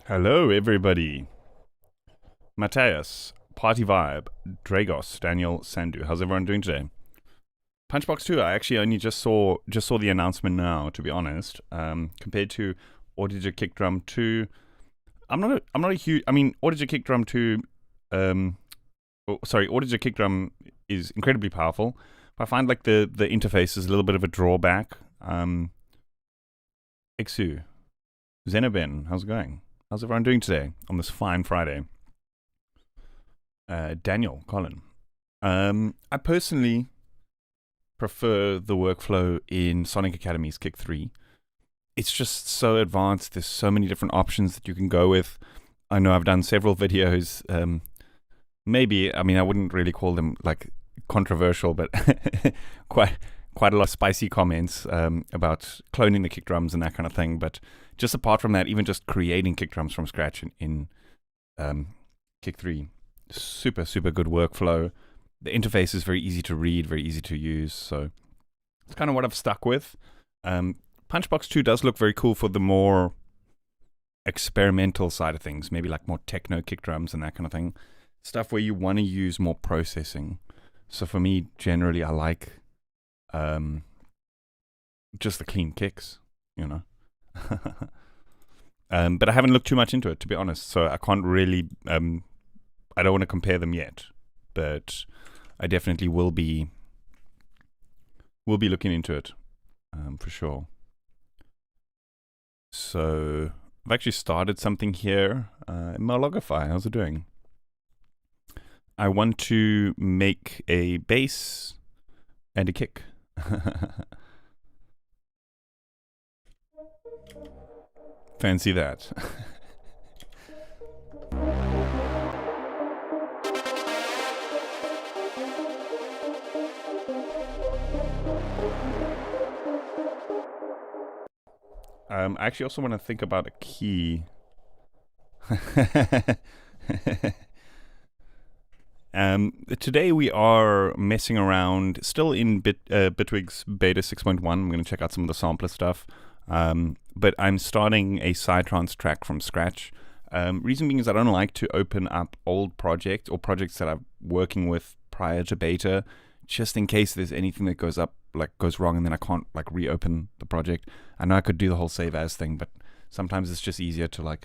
Hello, everybody. Matthias, Party Vibe, Dragos, Daniel, Sandu. How's everyone doing today? Punchbox 2, I actually only just saw the announcement now, to be honest. Compared to Audio Kick Drum 2, I'm not a huge. I mean, Audio Kick Drum 2. Audio Kick Drum is incredibly powerful. But I find like the interface is a little bit of a drawback. Exu, Zenoben, how's it going? How's everyone doing today on this fine Friday? Daniel, Colin. I personally prefer the workflow in Sonic Academy's Kick 3. It's just so advanced. There's so many different options that you can go with. I know I've done several videos. Maybe, I mean, I wouldn't really call them like controversial, but quite a lot of spicy comments about cloning the kick drums and that kind of thing. But just apart from that, even just creating kick drums from scratch in Kick 3, super good workflow. The interface is very easy to read, very easy to use. So it's kind of what I've stuck with. Punchbox 2 does look very cool for the more experimental side of things, maybe like more techno kick drums and that kind of thing. Stuff where you want to use more processing. So for me, generally, I like just the clean kicks, you know. But I haven't looked too much into it, to be honest. So I can't really. I don't want to compare them yet, but I definitely will be looking into it for sure. So I've actually started something here. Malogify, how's it doing? I want to make a bass and a kick. Fancy that. I actually also want to think about a key. Today we are messing around, still in Bitwig's beta 6.1. I'm going to check out some of the sampler stuff. But I'm starting a Psytrance track from scratch. Reason being is I don't like to open up old projects or projects that I'm working with prior to beta, just in case there's anything that goes wrong, and then I can't reopen the project. I know I could do the whole save as thing, but sometimes it's just easier to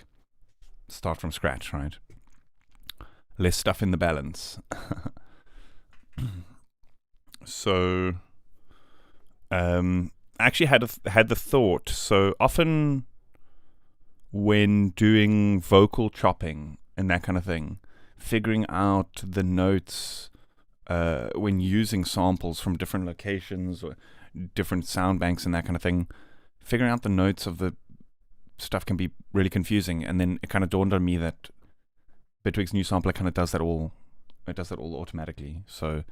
start from scratch, right? Less stuff in the balance. So, I actually had the thought. So often, when doing vocal chopping and that kind of thing, figuring out the notes when using samples from different locations or different sound banks and that kind of thing, figuring out the notes of the stuff can be really confusing. And then it kind of dawned on me that Bitwig's new sampler kind of does that all. It does that all automatically. So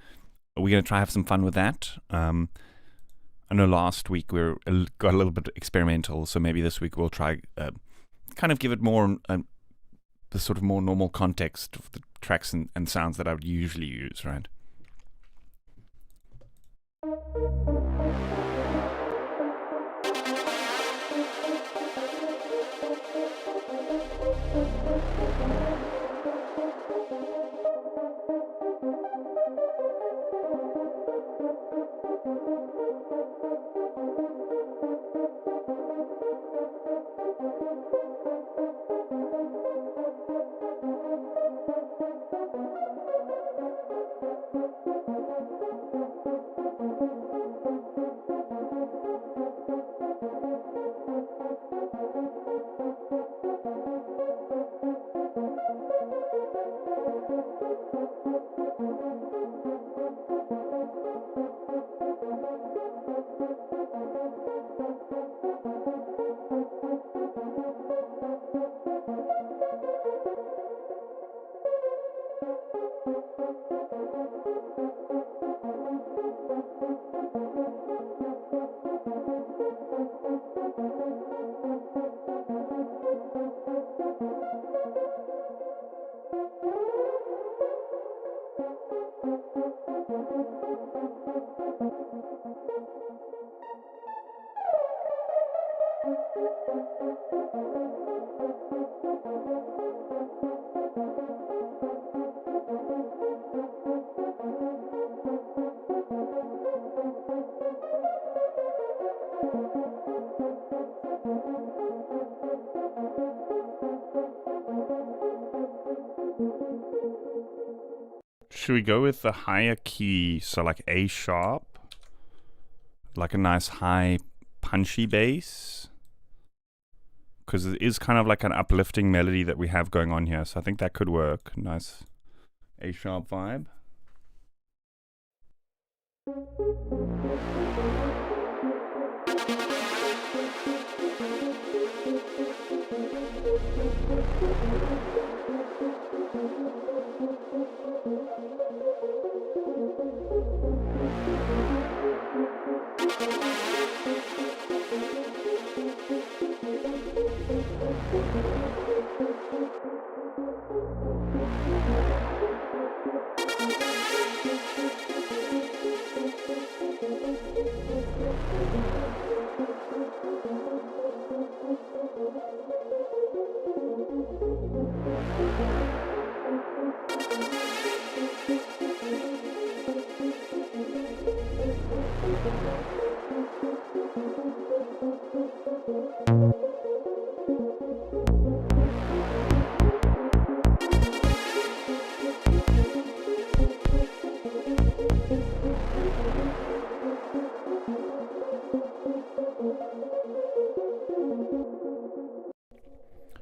we're going to try have some fun with that. I know last week we got a little bit experimental, so maybe this week we'll try kind of give it more the sort of more normal context of the tracks and sounds that I would usually use, right? Should we go with the higher key, so like A sharp, like a nice high punchy bass? Because it is kind of like an uplifting melody that we have going on here, so I think that could work. Nice A sharp vibe.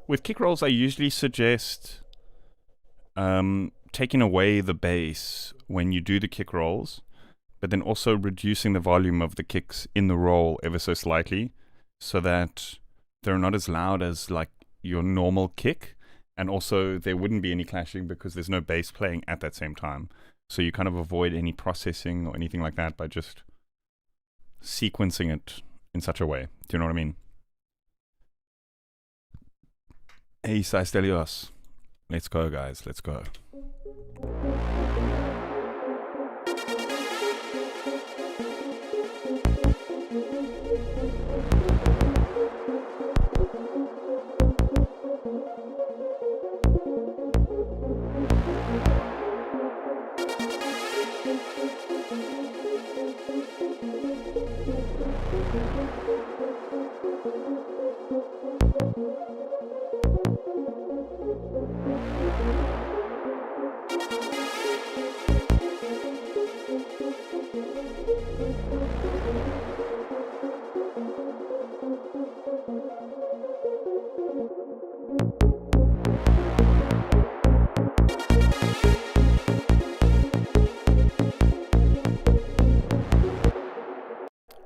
With kick rolls, I usually suggest taking away the bass when you do the kick rolls, but then also reducing the volume of the kicks in the roll ever so slightly, so that they're not as loud as like your normal kick, and also there wouldn't be any clashing because there's no bass playing at that same time. So you kind of avoid any processing or anything like that by just sequencing it in such a way. Do you know what I mean? Hey, Stelios. Let's go, guys. Let's go.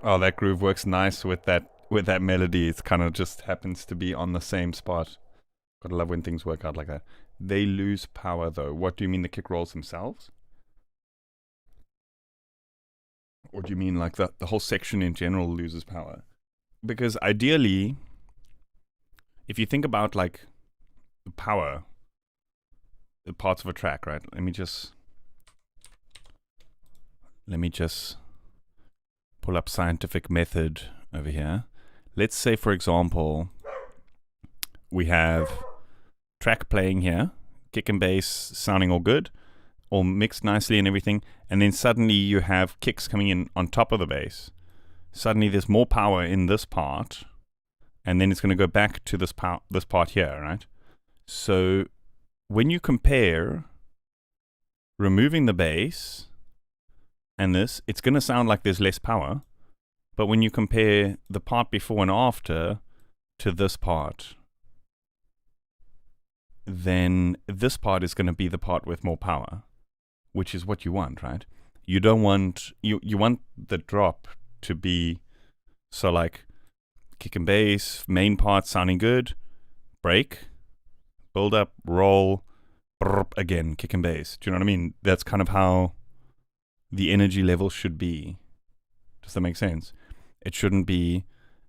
Oh, that groove works nice with that melody. It kind of just happens to be on the same spot. Gotta love when things work out like that. They lose power though. What do you mean, the kick rolls themselves? Or do you mean like the whole section in general loses power? Because ideally, if you think about like the power, the parts of a track, right? Let me just pull up scientific method over here. Let's say, for example, we have track playing here, kick and bass sounding all good, all mixed nicely and everything, and then suddenly you have kicks coming in on top of the bass. Suddenly there's more power in this part, and then it's going to go back to this part here, right? So when you compare removing the bass and this, it's going to sound like there's less power. But when you compare the part before and after to this part, then this part is going to be the part with more power, which is what you want, right? You don't want, you want the drop to be, so like kick and bass, main part sounding good, break, build up, roll, again, kick and bass. Do you know what I mean? That's kind of how the energy level should be. Does that make sense? It shouldn't be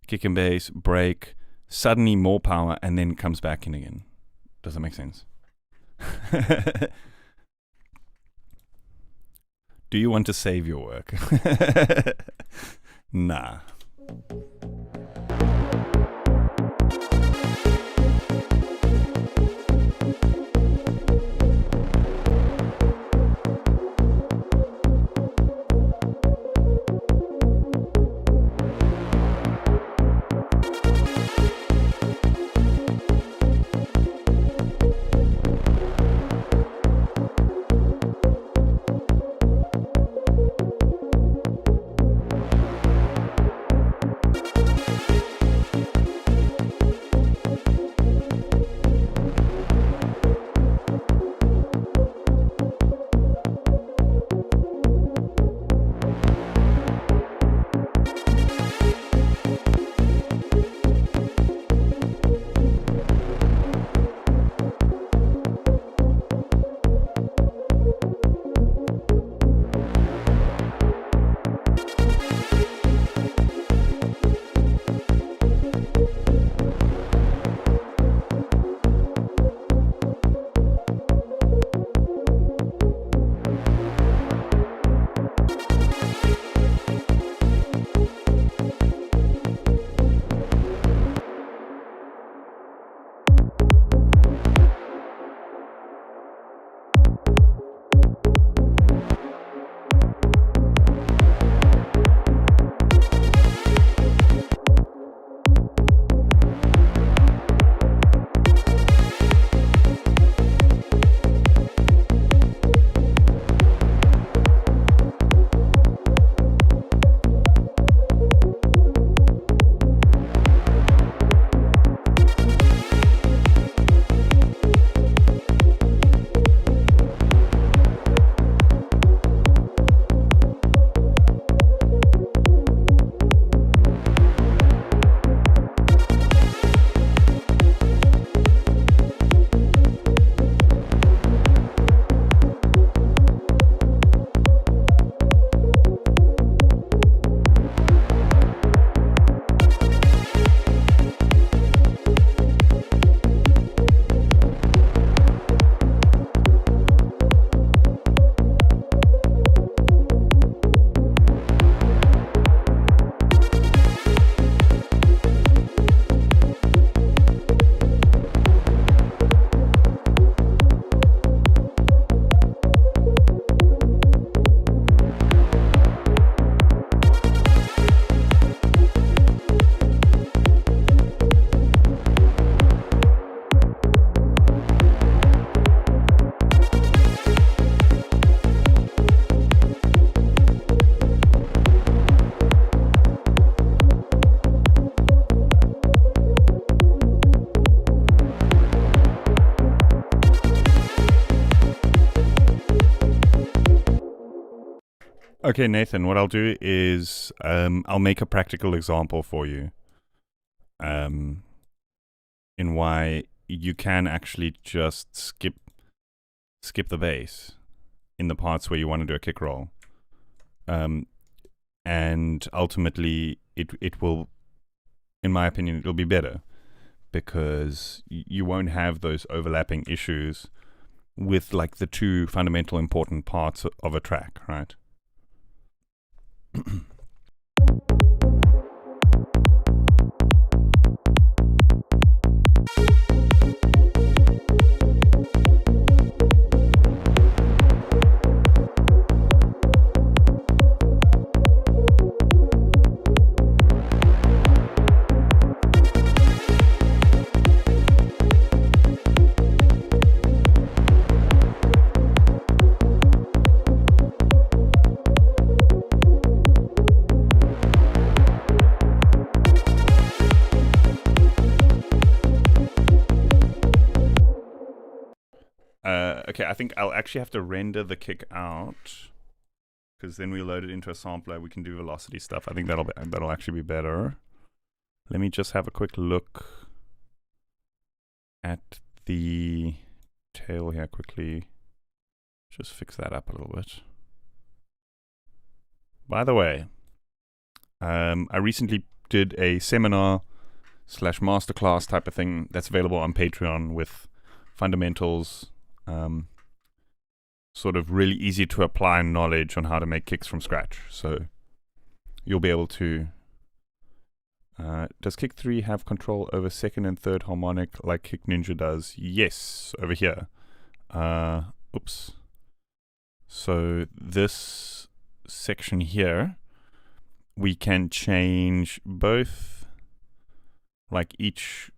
kick and bass, break, suddenly more power, and then it comes back in again. Does that make sense? Do you want to save your work? Nah. Okay, Nathan, what I'll do is I'll make a practical example for you in why you can actually just skip the bass in the parts where you want to do a kick roll. And ultimately, it will, in my opinion, it'll be better because you won't have those overlapping issues with like the two fundamental important parts of a track, right? Okay, I think I'll actually have to render the kick out because then we load it into a sampler. We can do velocity stuff. I think that'll actually be better. Let me just have a quick look at the tail here quickly. Just fix that up a little bit. By the way, I recently did a seminar / masterclass type of thing that's available on Patreon with fundamentals, sort of really easy to apply knowledge on how to make kicks from scratch. So you'll be able to. Does kick 3 have control over second and third harmonic like Kick Ninja does? Yes, over here. Oops. So this section here, we can change both like each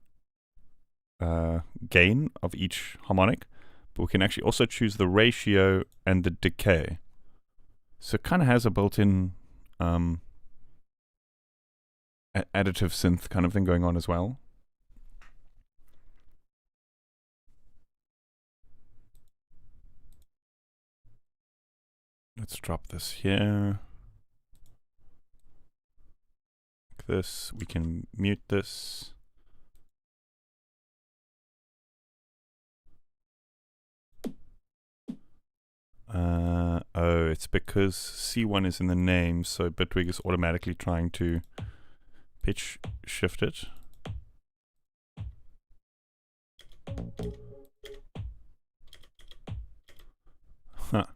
gain of each harmonic, but we can actually also choose the ratio and the decay. So it kind of has a built-in additive synth kind of thing going on as well. Let's drop this here. Like this. We can mute this. Oh, it's because C1 is in the name, so Bitwig is automatically trying to pitch shift it. Huh.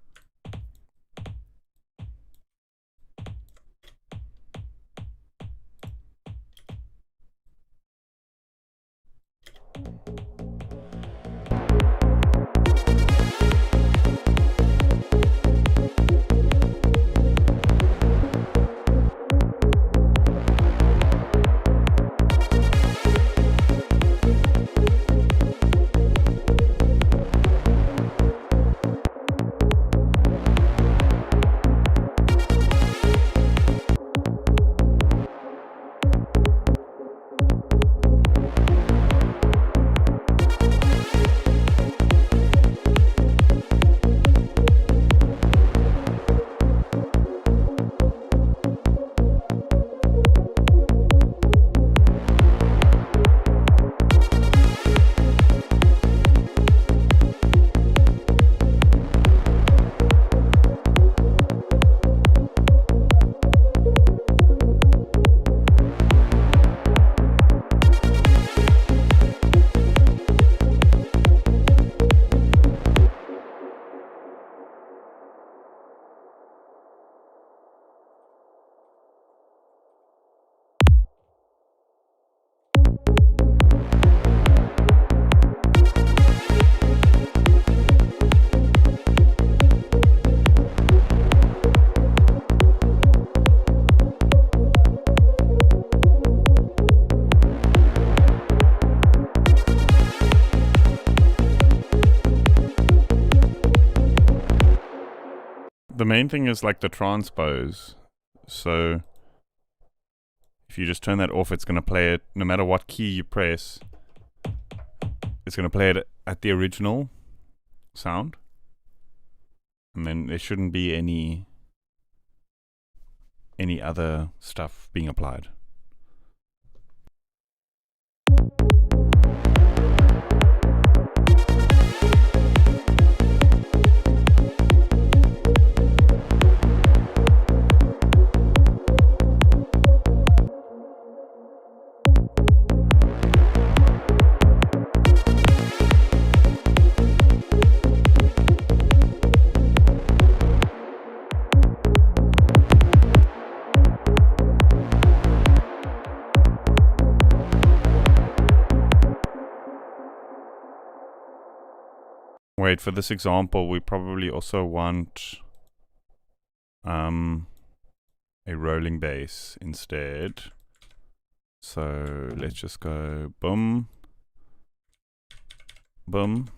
The main thing is like the transpose. So if you just turn that off, it's going to play it no matter what key you press. It's going to play it at the original sound. And then there shouldn't be any any other stuff being applied. Wait, for this example, we probably also want a rolling bass instead. So let's just go boom, boom.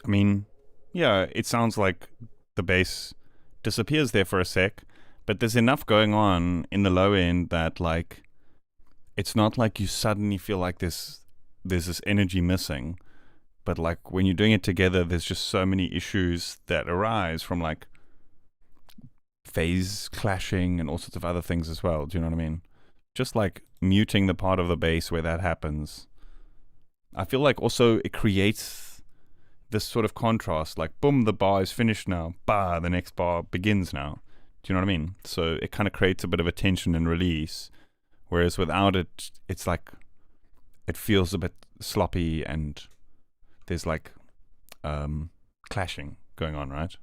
I mean, yeah, it sounds like the bass disappears there for a sec, but there's enough going on in the low end that, like, it's not like you suddenly feel like there's this energy missing, but like when you're doing it together, there's just so many issues that arise from like phase clashing and all sorts of other things as well. Do you know what I mean? Just like muting the part of the bass where that happens. I feel like also it creates this sort of contrast, like boom, the bar is finished now, bah, the next bar begins now. Do you know what I mean? So it kind of creates a bit of a tension and release, whereas without it, it's like it feels a bit sloppy and there's like clashing going on, right?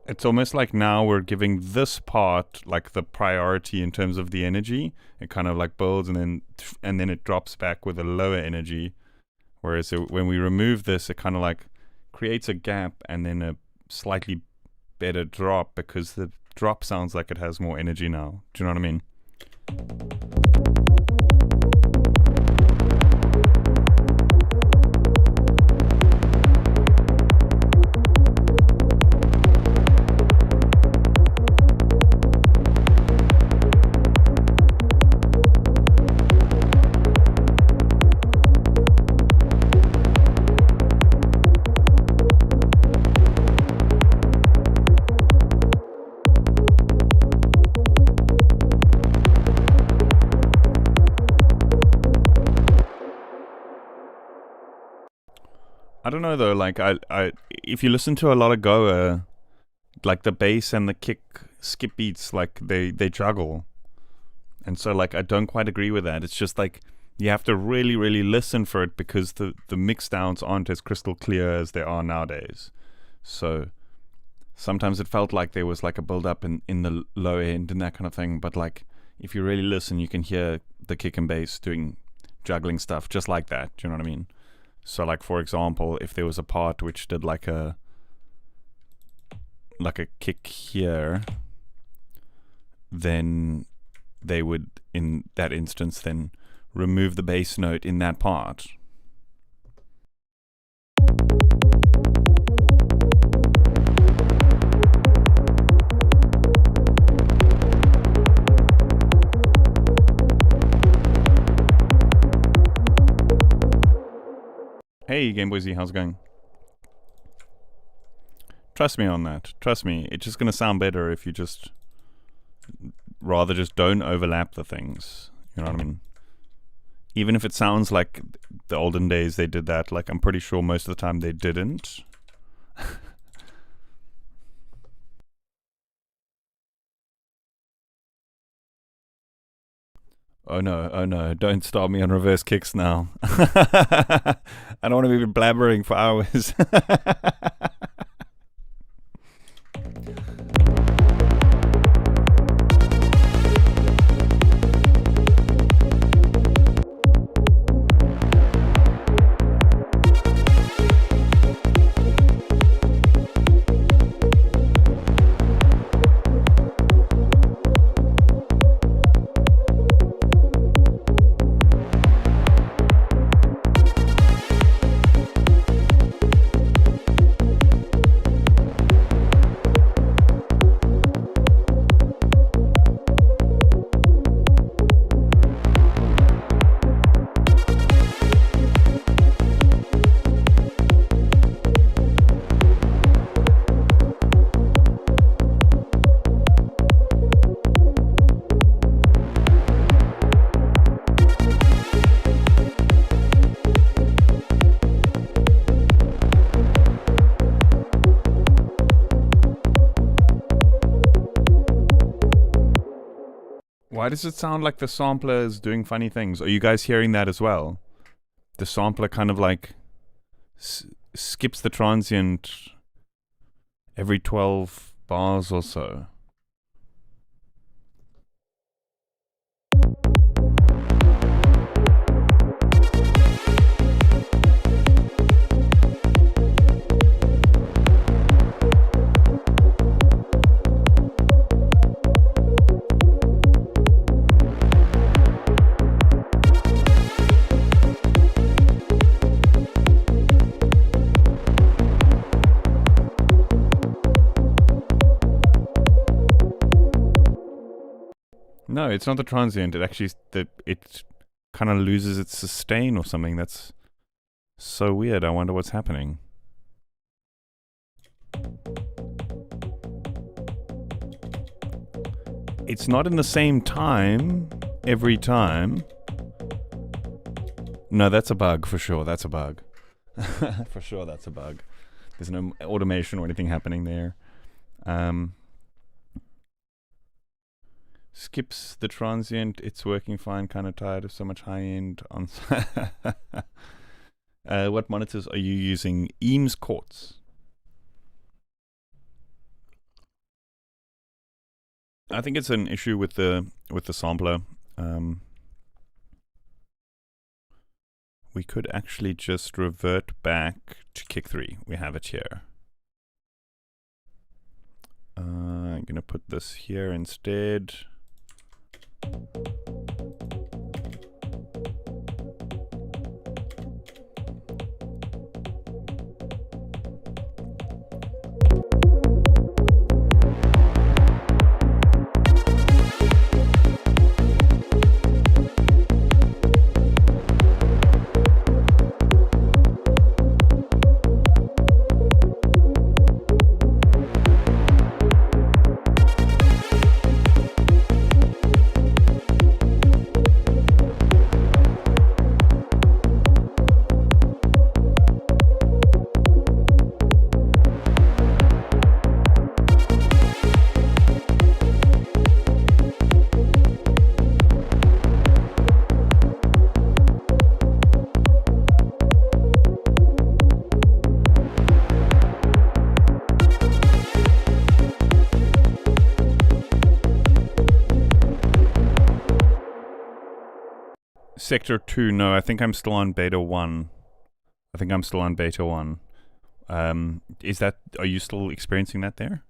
It's almost like now we're giving this part like the priority in terms of the energy. It kind of like builds and then it drops back with a lower energy. Whereas when we remove this, it kind of like creates a gap and then a slightly better drop because the drop sounds like it has more energy now. Do you know what I mean? I don't know though, like I if you listen to a lot of Goa, like the bass and the kick skip beats, like they juggle. And so like I don't quite agree with that. It's just like you have to really, really listen for it because the mix downs aren't as crystal clear as they are nowadays. So sometimes it felt like there was like a build up in the low end and that kind of thing. But like if you really listen, you can hear the kick and bass doing juggling stuff just like that. Do you know what I mean? So like for example, if there was a part which did like a kick here, then they would, in that instance, then remove the bass note in that part. Hey Gameboy, how's it going? Trust me on that. Trust me, it's just gonna sound better if you just rather just don't overlap the things. You know what I mean? Even if it sounds like the olden days they did that, like I'm pretty sure most of the time they didn't. Oh no, don't start me on reverse kicks now. I don't want to be blabbering for hours. Why does it sound like the sampler is doing funny things? Are you guys hearing that as well? The sampler kind of like skips the transient every 12 bars or so. No, it's not the transient. It actually it kind of loses its sustain or something. That's so weird. I wonder what's happening. It's not in the same time every time. No, that's a bug for sure. That's a bug. For sure, that's a bug. There's no automation or anything happening there. Skips the transient. It's working fine. Kind of tired of so much high end on. What monitors are you using? Eames Quartz. I think it's an issue with the sampler. We could actually just revert back to kick 3. We have it here. I'm gonna put this here instead. Sector 2, no, I think I'm still on beta 1. I think I'm still on beta 1. Are you still experiencing that there?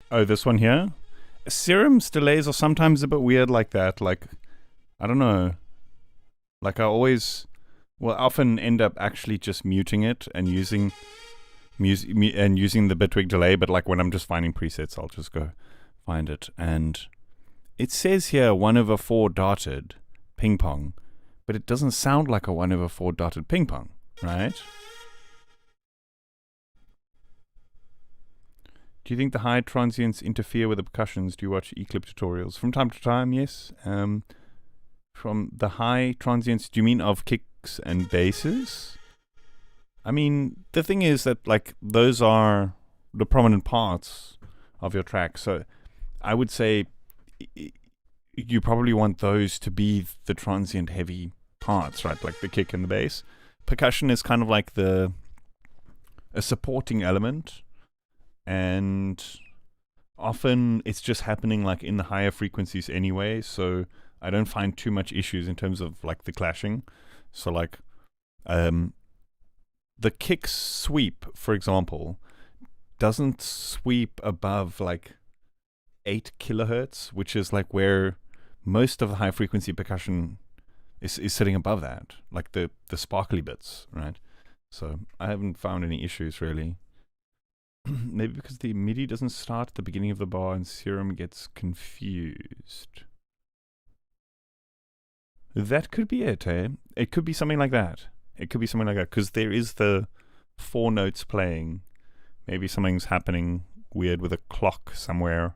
Oh, this one here? Serum's delays are sometimes a bit weird like that. Like, I don't know. Like, I often end up actually just muting it and using the Bitwig delay, but like when I'm just finding presets, I'll just go find it. And it says here 1/4 dotted ping pong, but it doesn't sound like a 1/4 dotted ping pong, right? Do you think the high transients interfere with the percussions? Do you watch Eclipse tutorials? From time to time, yes. From the high transients, do you mean of kicks and basses? I mean, the thing is that, like, those are the prominent parts of your track. So I would say you probably want those to be the transient heavy parts, right? Like the kick and the bass. Percussion is kind of like a supporting element. And often it's just happening like in the higher frequencies anyway, so I don't find too much issues in terms of like the clashing. So like the kick sweep, for example, doesn't sweep above like 8 kilohertz, which is like where most of the high frequency percussion is sitting above that, like the sparkly bits, right? So I haven't found any issues really. Maybe because the MIDI doesn't start at the beginning of the bar and Serum gets confused. That could be it, eh? It could be something like that. It could be something like that, because there is the 4 notes playing. Maybe something's happening weird with a clock somewhere.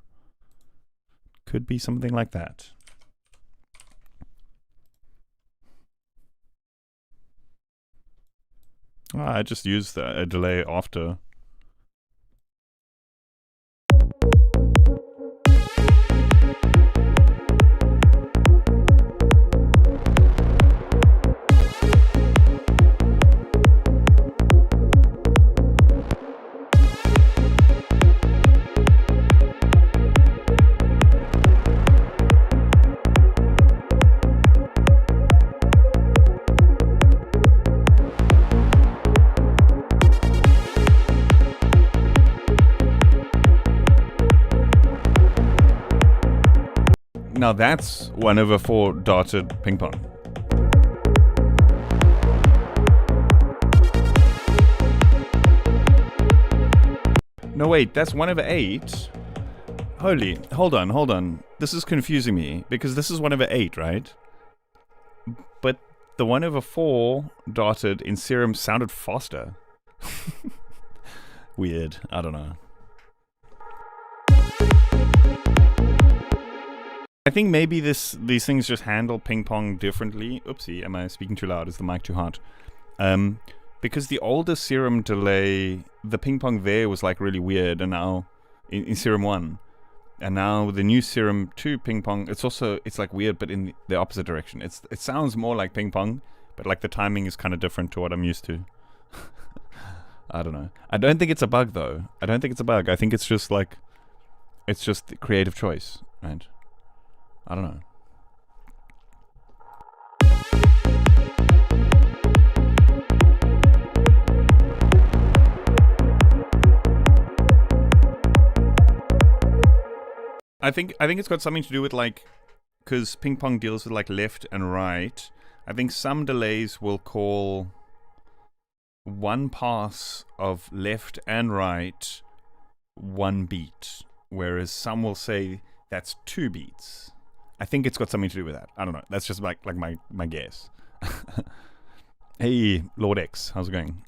Could be something like that. I just used a delay after. Now that's 1/4 dotted ping pong. No, wait, that's 1 over 8. Hold on. This is confusing me, because this is 1 over 8, right? But the 1 over 4 dotted in Serum sounded faster. Weird. I don't know. I think maybe these things just handle ping pong differently. Oopsie, am I speaking too loud? Is the mic too hot? Because the older Serum delay, the ping pong there was like really weird, and now in Serum 1, and now the new Serum 2 ping pong, it's like weird, but in the opposite direction. It sounds more like ping pong, but like the timing is kind of different to what I'm used to. I don't know. I don't think it's a bug though. I think it's just like, it's just the creative choice, right? I don't know. I think it's got something to do with like, because ping pong deals with like left and right. I think some delays will call one pass of left and right 1 beat, whereas some will say that's 2 beats. I think it's got something to do with that. I don't know. That's just like my guess. Hey, Lord X, how's it going?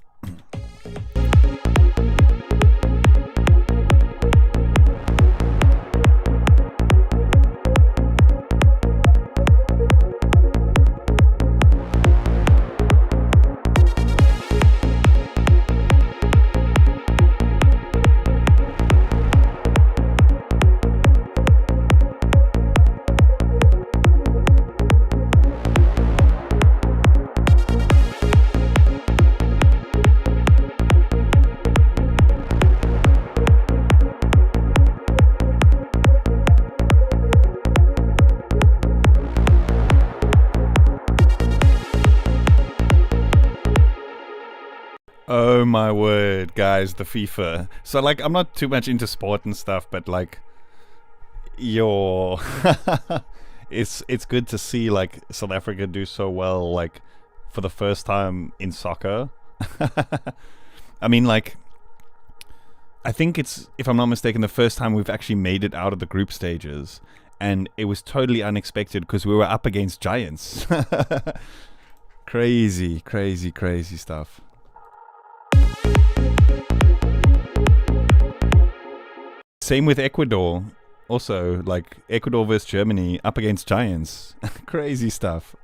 Oh my word, guys, the FIFA. So like, I'm not too much into sport and stuff, but like, it's good to see like South Africa do so well, like for the first time in soccer. I mean, like, I think it's, if I'm not mistaken, the first time we've actually made it out of the group stages, and it was totally unexpected because we were up against giants. Crazy stuff. Same with Ecuador. Also, like, Ecuador versus Germany up against giants. Crazy stuff.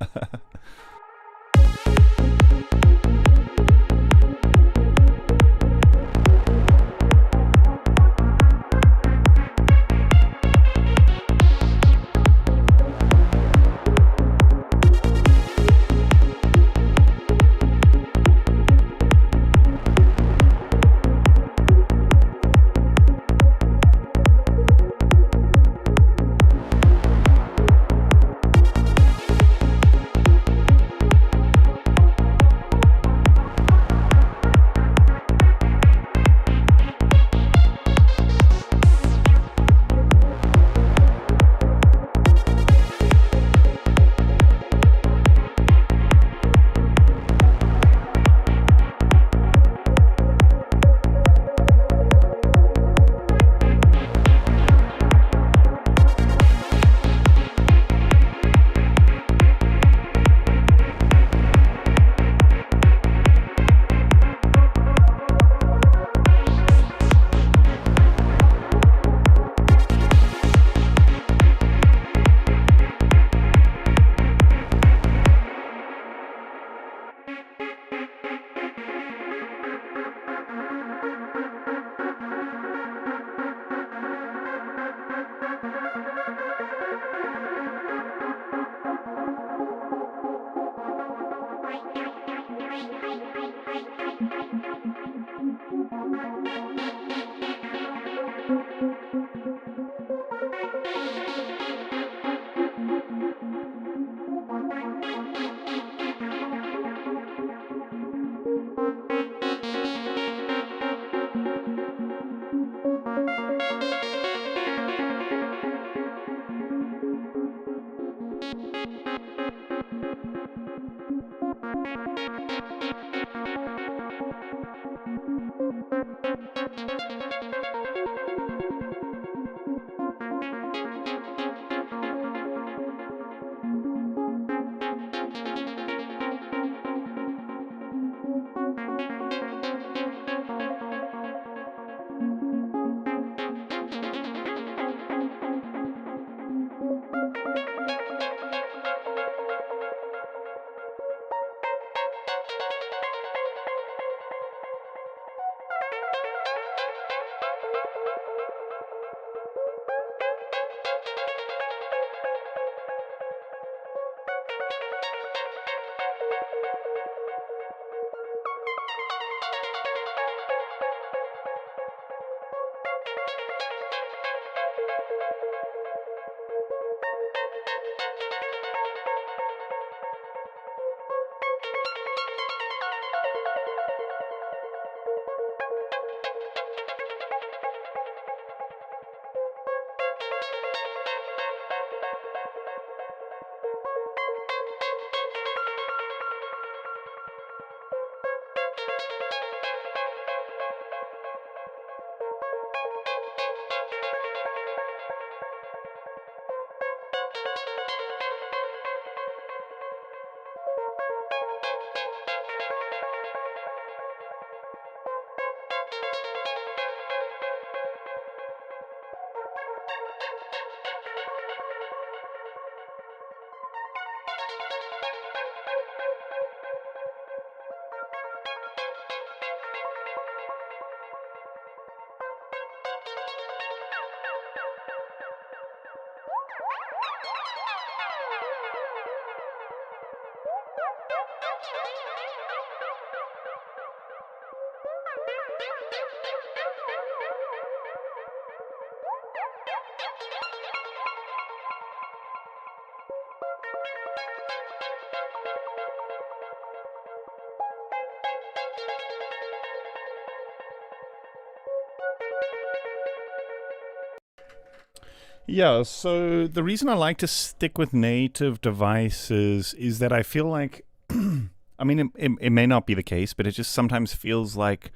Yeah, so the reason I like to stick with native devices is that I feel like, I mean, it may not be the case, but it just sometimes feels like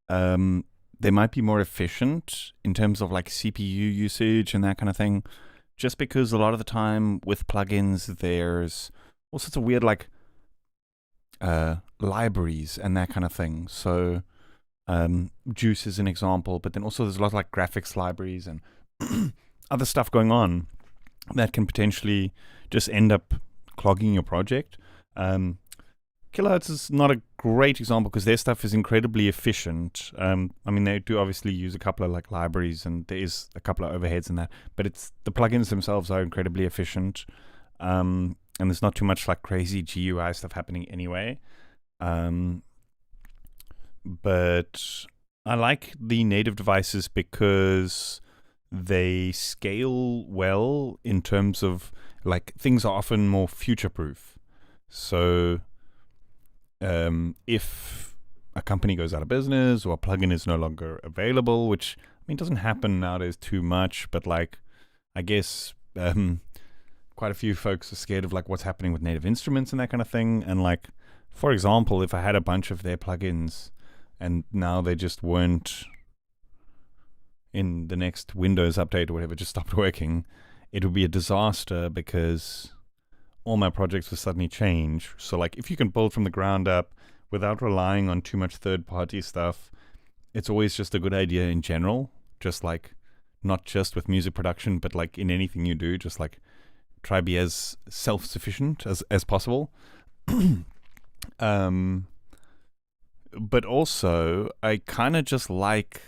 they might be more efficient in terms of like CPU usage and that kind of thing. Just because a lot of the time with plugins, there's all sorts of weird like libraries and that kind of thing. So Juice is an example, but then also there's a lot of like graphics libraries and other stuff going on that can potentially just end up clogging your project. Kilohertz is not a great example because their stuff is incredibly efficient. I mean, they do obviously use a couple of like libraries and there is a couple of overheads in that, but it's the plugins themselves are incredibly efficient. And there's not too much like crazy GUI stuff happening anyway. But I like the native devices because they scale well in terms of like things are often more future proof. So if a company goes out of business or a plugin is no longer available, which I mean doesn't happen nowadays too much, but like I guess quite a few folks are scared of like what's happening with native instruments and that kind of thing. And like, for example, if I had a bunch of their plugins and now they just weren't in the next Windows update or whatever, just stopped working, it would be a disaster because all my projects would suddenly change. So like if you can build from the ground up without relying on too much third-party stuff, it's always just a good idea in general. Just like not just with music production, but like in anything you do, just like try be as self-sufficient as possible. But also I kind of just like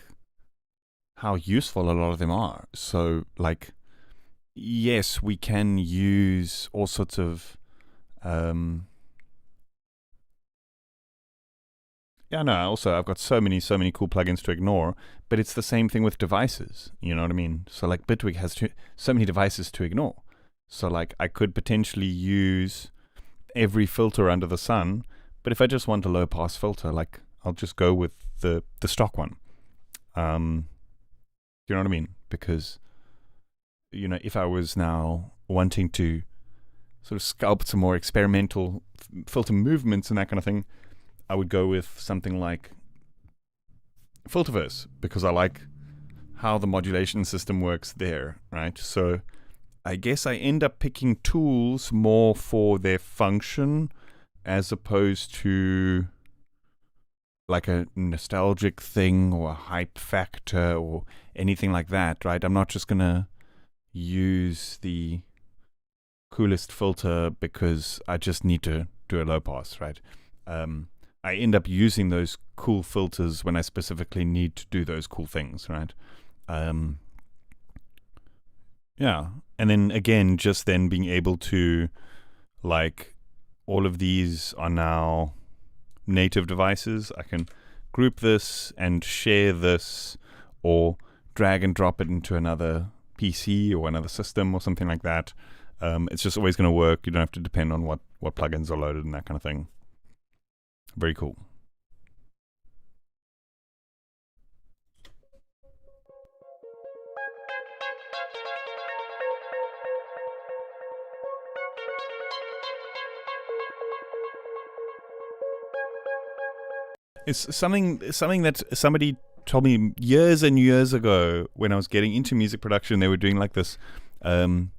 how useful a lot of them are. So like, yes, we can use all sorts of also I've got so many cool plugins to ignore, but it's the same thing with devices, you know what I mean? So like Bitwig has so many devices to ignore. So like I could potentially use every filter under the sun, but if I just want a low pass filter, like I'll just go with the stock one. You know what I mean? Because, you know, if I was now wanting to sort of sculpt some more experimental filter movements and that kind of thing, I would go with something like Filterverse because I like how the modulation system works there, right? So I guess I end up picking tools more for their function as opposed to like a nostalgic thing or a hype factor or anything like that, right? I'm not just going to use the coolest filter because I just need to do a low pass, right? I end up using those cool filters when I specifically need to do those cool things, right? Yeah. And then again, just then being able to, like, all of these are now native devices. I can group this and share this, or drag and drop it into another PC or another system or something like that. It's just always going to work. You don't have to depend on what plugins are loaded and that kind of thing. Very cool. It's something that somebody told me years and years ago when I was getting into music production. They were doing like this an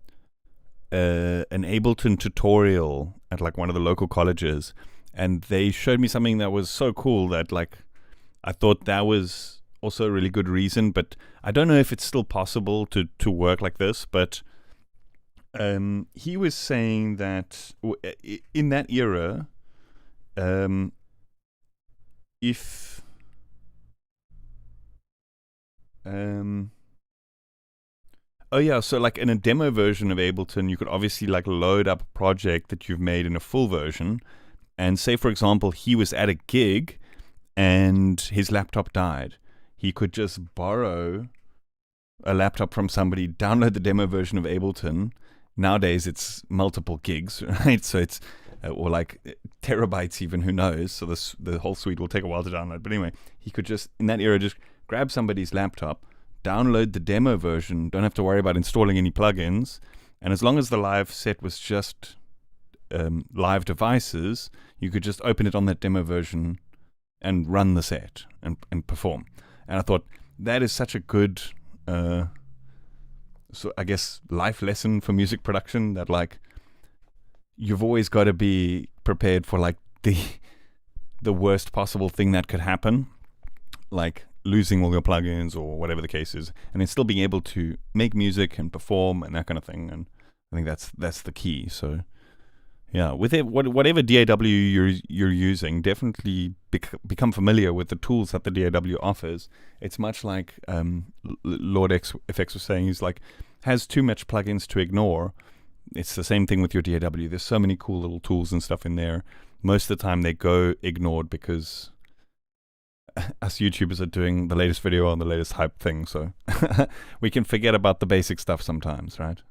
Ableton tutorial at like one of the local colleges, and they showed me something that was so cool that like I thought that was also a really good reason. But I don't know if it's still possible to work like this. But he was saying that in that era, if oh yeah, so like in a demo version of Ableton, you could obviously like load up a project that you've made in a full version, and say for example he was at a gig and his laptop died, he could just borrow a laptop from somebody, download the demo version of Ableton. Nowadays it's multiple gigs, right? So it's or like terabytes even, who knows. So the whole suite will take a while to download. But anyway, he could just, in that era, just grab somebody's laptop, download the demo version, don't have to worry about installing any plugins. And as long as the live set was just live devices, you could just open it on that demo version and run the set and perform. And I thought that is such a good, so I guess, life lesson for music production, that like you've always got to be prepared for like the worst possible thing that could happen, like losing all your plugins or whatever the case is, and then still being able to make music and perform and that kind of thing. And I think that's the key. So yeah, with it, whatever DAW you're using, definitely become familiar with the tools that the DAW offers. It's much like Lord FX was saying. He's like, has too much plugins to ignore. It's the same thing with your DAW. There's so many cool little tools and stuff in there. Most of the time they go ignored because us YouTubers are doing the latest video on the latest hype thing. So we can forget about the basic stuff sometimes, right?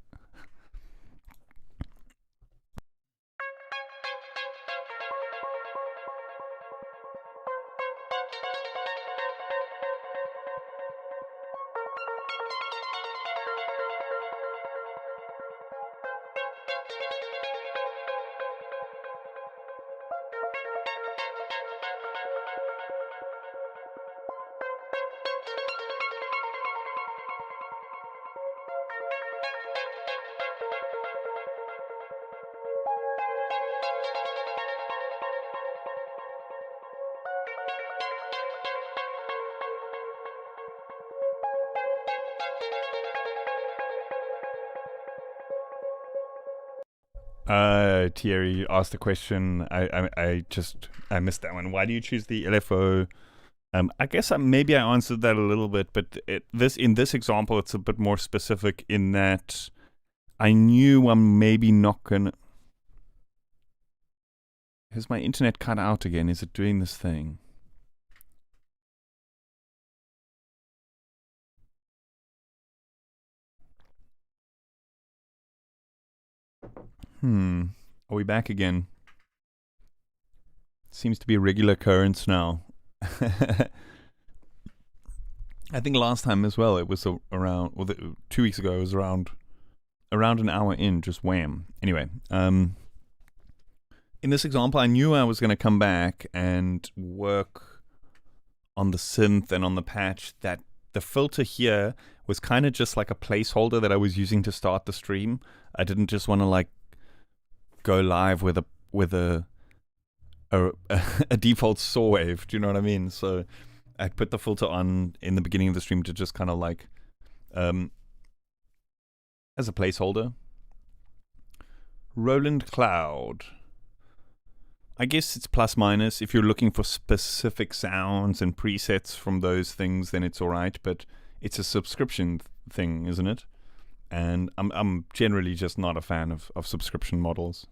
Thierry asked the question. I missed that one. Why do you choose the LFO? I guess maybe I answered that a little bit, but in this example, it's a bit more specific in that I knew I'm maybe not gonna. Has my internet cut out again? Is it doing this thing? Are we back again? Seems to be a regular occurrence now. I think last time as well, it was around, 2 weeks ago, it was around an hour in, just wham. Anyway, in this example, I knew I was going to come back and work on the synth and on the patch. That the filter here was kind of just like a placeholder that I was using to start the stream. I didn't just want to like go live with a default saw wave. Do you know what I mean? So I put the filter on in the beginning of the stream to just kind of like as a placeholder. Roland Cloud I guess it's plus minus. If you're looking for specific sounds and presets from those things, then it's all right. But it's a subscription thing, isn't it? And I'm generally just not a fan of subscription models.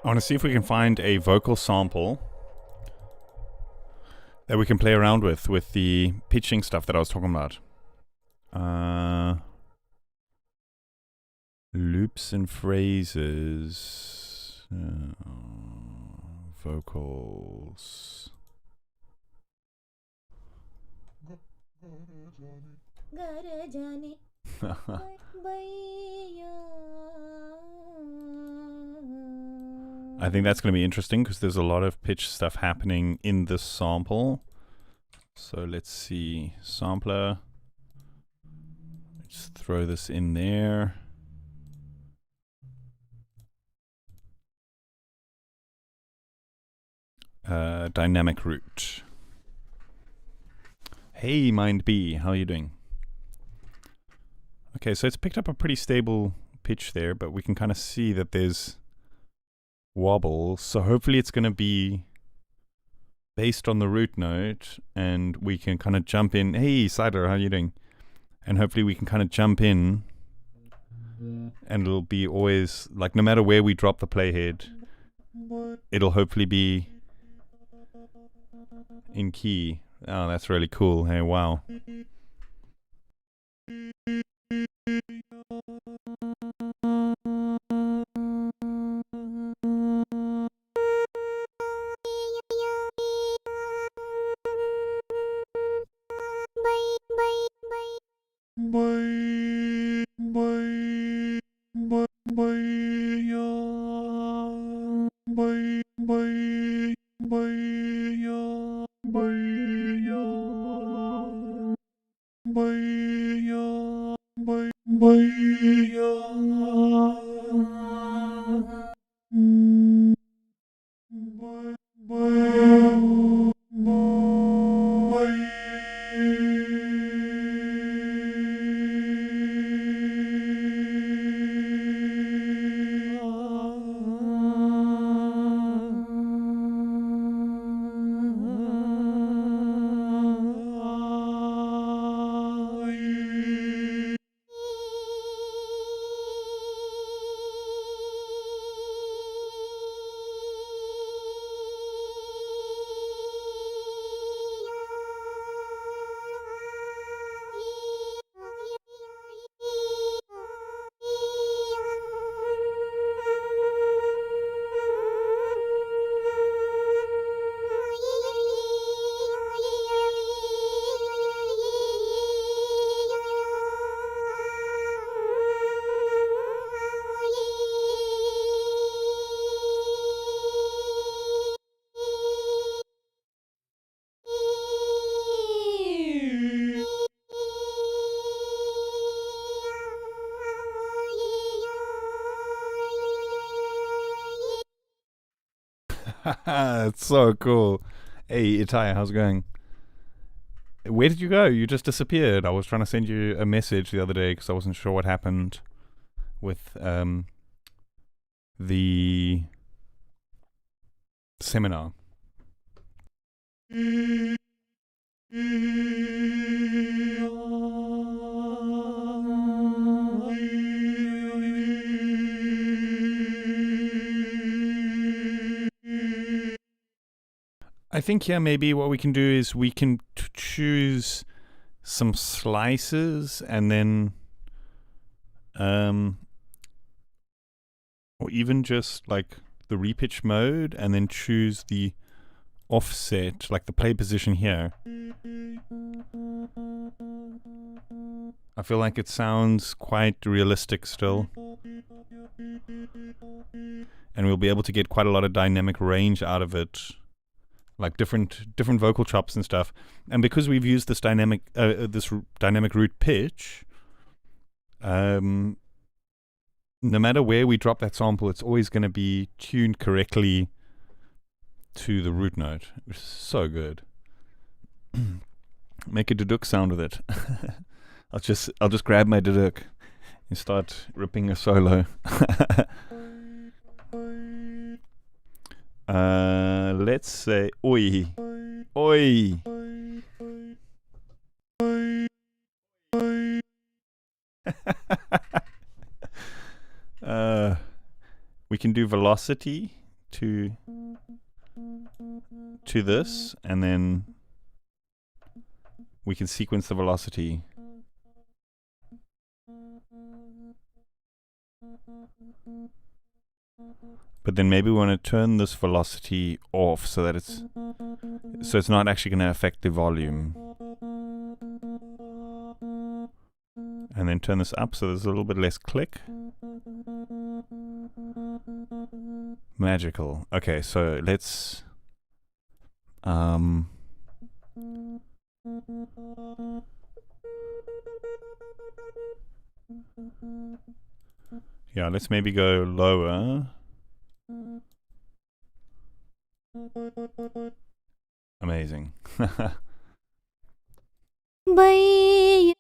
I want to see if we can find a vocal sample that we can play around with the pitching stuff that I was talking about. Loops and phrases. Vocals. I think that's going to be interesting because there's a lot of pitch stuff happening in this sample. So let's see. Sampler. Just throw this in there. Dynamic root. Hey, Mind B, how are you doing? Okay, so it's picked up a pretty stable pitch there, but we can kind of see that there's wobble. So hopefully it's going to be based on the root note, and we can kind of jump in. Hey, Cider, how are you doing? And hopefully we can kind of jump in, and it'll be always, like, no matter where we drop the playhead, it'll hopefully be in key. Oh, that's really cool. Hey, wow. It's so cool. Hey, Itai, how's it going? Where did you go? You just disappeared. I was trying to send you a message the other day because I wasn't sure what happened with the seminar. I think, yeah, maybe what we can do is we can choose some slices and then or even just like the repitch mode and then choose the offset, like the play position here. I feel like it sounds quite realistic still, and we'll be able to get quite a lot of dynamic range out of it, like different vocal chops and stuff. And because we've used this dynamic root pitch, no matter where we drop that sample, it's always going to be tuned correctly to the root note, which is so good. Make a duduk sound with it. I'll just grab my duduk and start ripping a solo. Let's say oi, oi. We can do velocity to this, and then we can sequence the velocity. But then maybe we want to turn this velocity off so that it's not actually going to affect the volume. And then turn this up so there's a little bit less click. Magical. Okay, so let's yeah, let's maybe go lower. Amazing. Bye.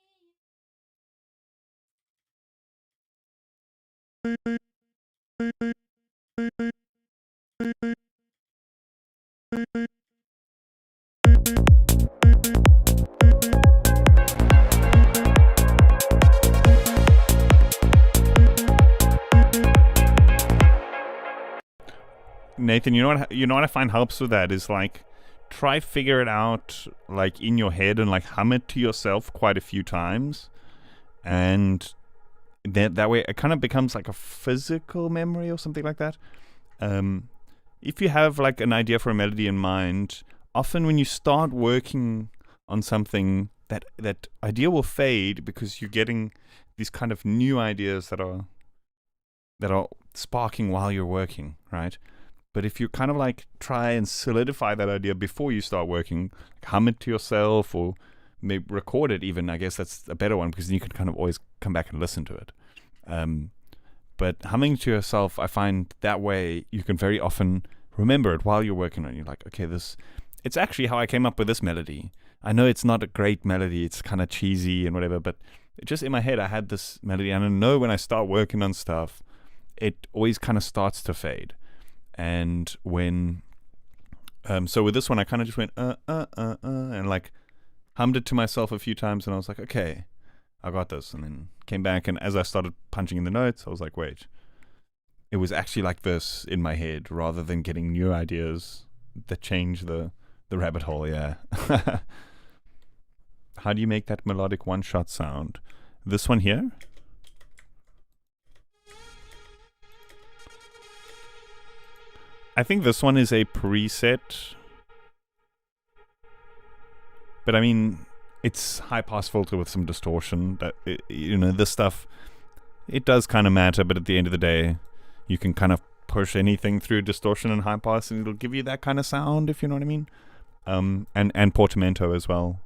Nathan, you know what I find helps with that is like try figure it out like in your head and like hum it to yourself quite a few times, and that way it kind of becomes like a physical memory or something like that. If you have like an idea for a melody in mind, often when you start working on something, that idea will fade because you're getting these kind of new ideas that are sparking while you're working, right? But if you kind of like try and solidify that idea before you start working, like hum it to yourself or maybe record it even, I guess that's a better one because then you can kind of always come back and listen to it. But humming to yourself, I find that way you can very often remember it while you're working on it. You're like, okay, it's actually how I came up with this melody. I know it's not a great melody, it's kind of cheesy and whatever, but just in my head I had this melody, and I know when I start working on stuff, it always kind of starts to fade. And when so with this one I kind of just went and like hummed it to myself a few times, and I was like, okay, I got this. And then came back, and as I started punching in the notes, I was like, wait, it was actually like this in my head rather than getting new ideas that change the rabbit hole. Yeah. How do you make that melodic one-shot sound? This one here? I think this one is a preset, but I mean, it's high pass filter with some distortion. That this stuff, it does kind of matter, but at the end of the day, you can kind of push anything through distortion and high pass, and it'll give you that kind of sound, if you know what I mean. And portamento as well.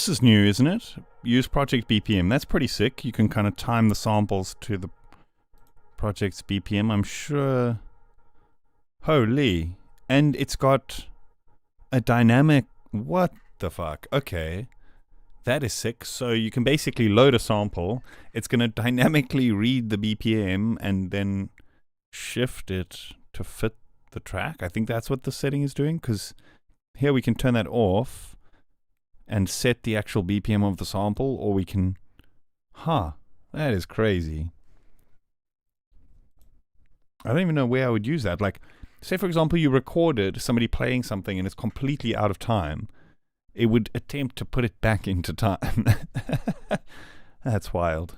this is new, isn't it? Use project BPM. That's pretty sick. You can kind of time the samples to the project's BPM, I'm sure. Holy. And it's got a dynamic... What the fuck? Okay. That is sick. So you can basically load a sample. It's going to dynamically read the BPM and then shift it to fit the track. I think that's what the setting is doing, because here we can turn that off and set the actual BPM of the sample, or we can... that is crazy. I don't even know where I would use that. Like, say, for example, you recorded somebody playing something and it's completely out of time. It would attempt to put it back into time. That's wild.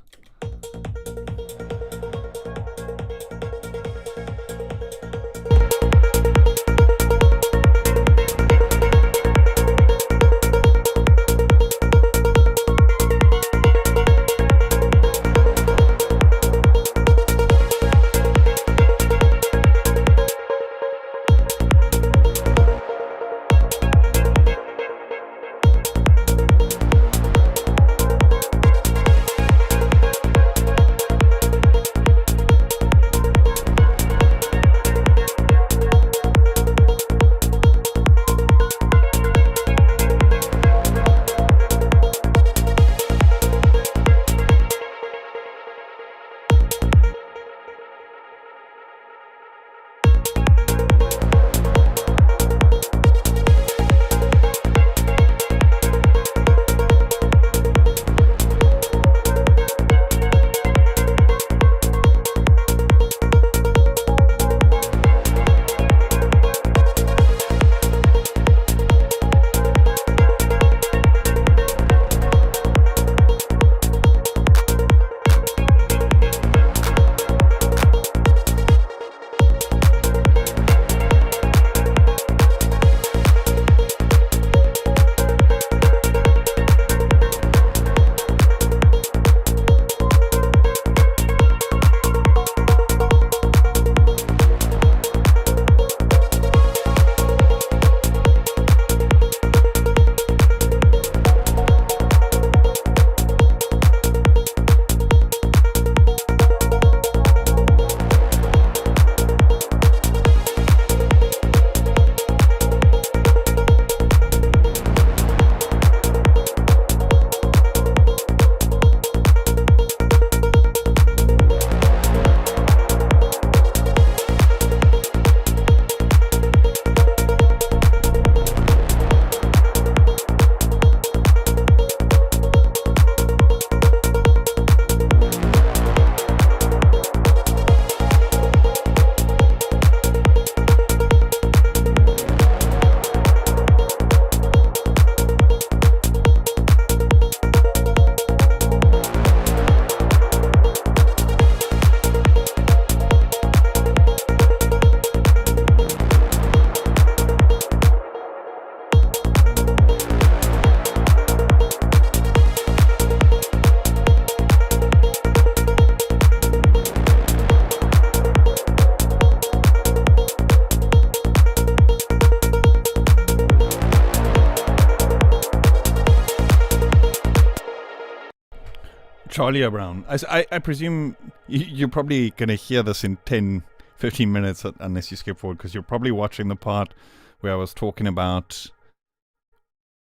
Charlie Brown. I presume you're probably going to hear this in 10, 15 minutes unless you skip forward, because you're probably watching the part where I was talking about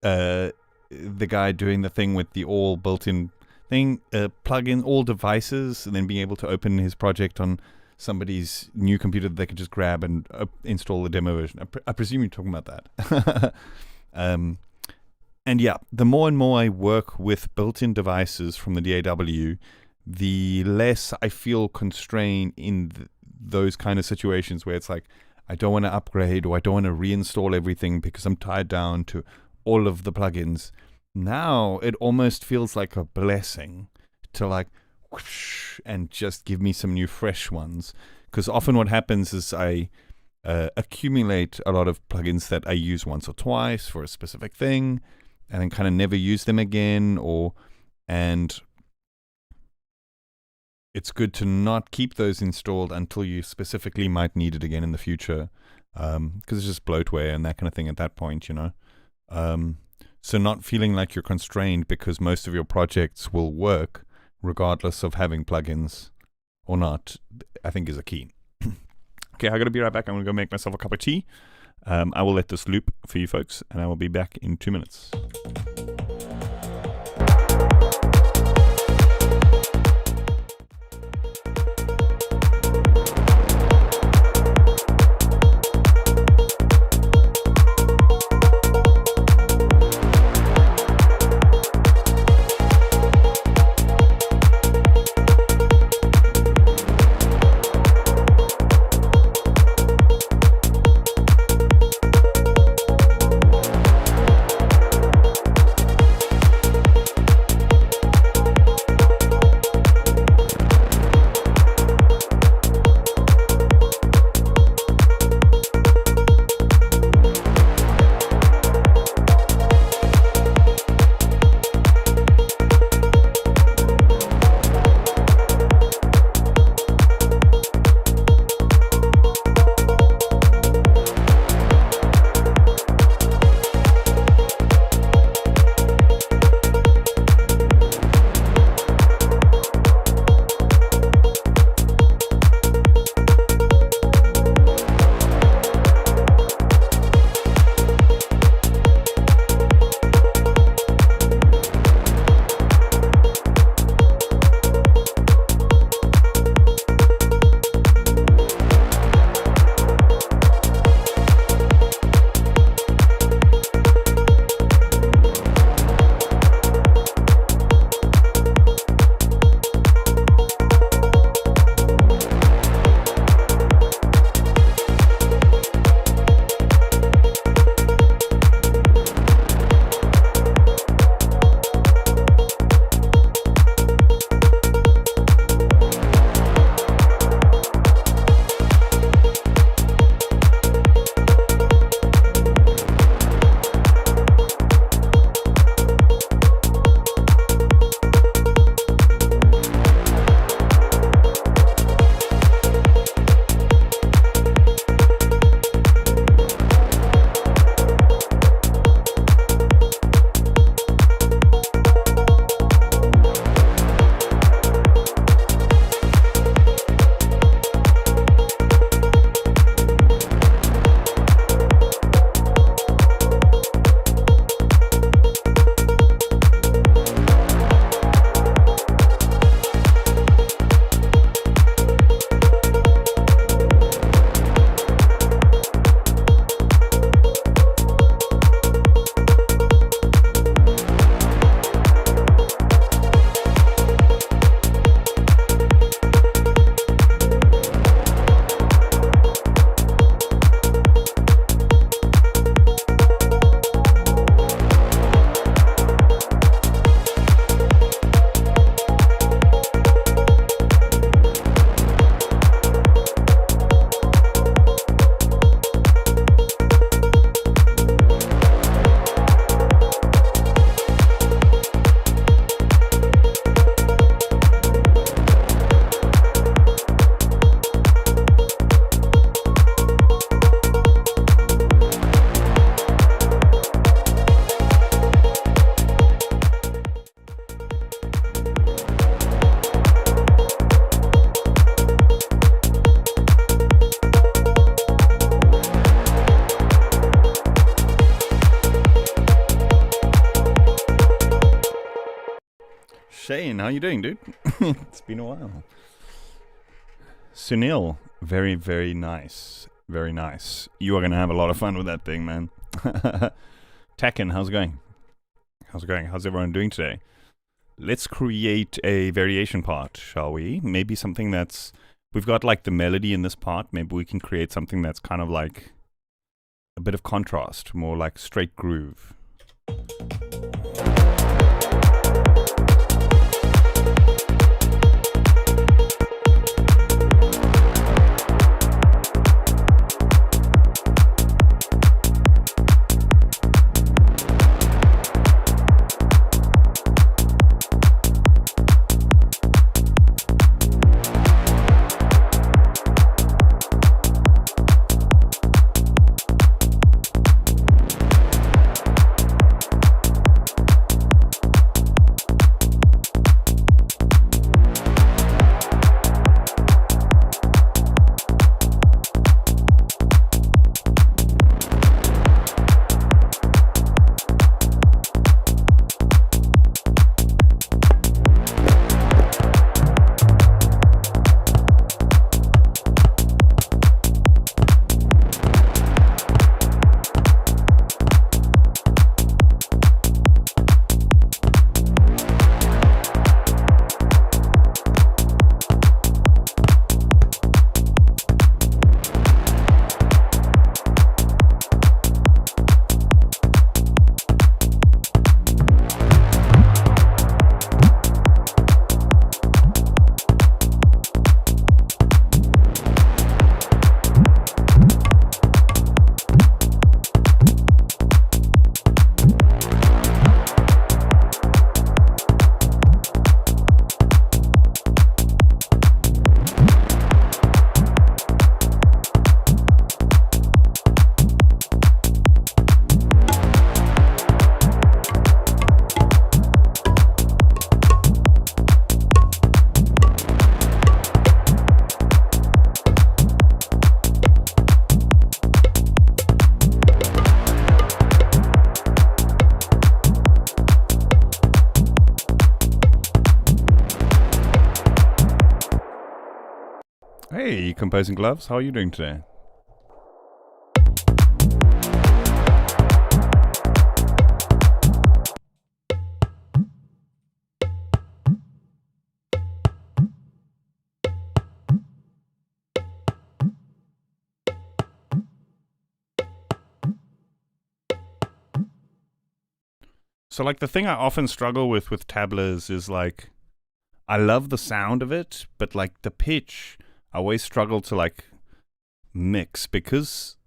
the guy doing the thing with the all built-in thing, plug in all devices and then being able to open his project on somebody's new computer that they could just grab and install the demo version. I presume you're talking about that. And yeah, the more and more I work with built-in devices from the DAW, the less I feel constrained in those kind of situations where it's like, I don't want to upgrade or I don't want to reinstall everything because I'm tied down to all of the plugins. Now it almost feels like a blessing to like whoosh, and just give me some new fresh ones. Because often what happens is I accumulate a lot of plugins that I use once or twice for a specific thing, and then kind of never use them again, and it's good to not keep those installed until you specifically might need it again in the future, because it's just bloatware and that kind of thing at that point, you know. So not feeling like you're constrained because most of your projects will work regardless of having plugins or not, I think is a key. Okay, I gotta be right back. I'm gonna go make myself a cup of tea. I will let this loop for you folks, and I will be back in 2 minutes. Shane, how you doing, dude? It's been a while. Sunil, very, very nice. Very nice. You are going to have a lot of fun with that thing, man. Takken, how's it going? How's it going? How's everyone doing today? Let's create a variation part, shall we? Maybe something that's... We've got like the melody in this part. Maybe we can create something that's kind of like a bit of contrast, more like straight groove. Hey, Composing Gloves, how are you doing today? So, like, the thing I often struggle with tablas is, like, I love the sound of it, but, like, the pitch, I always struggle to, like, mix, because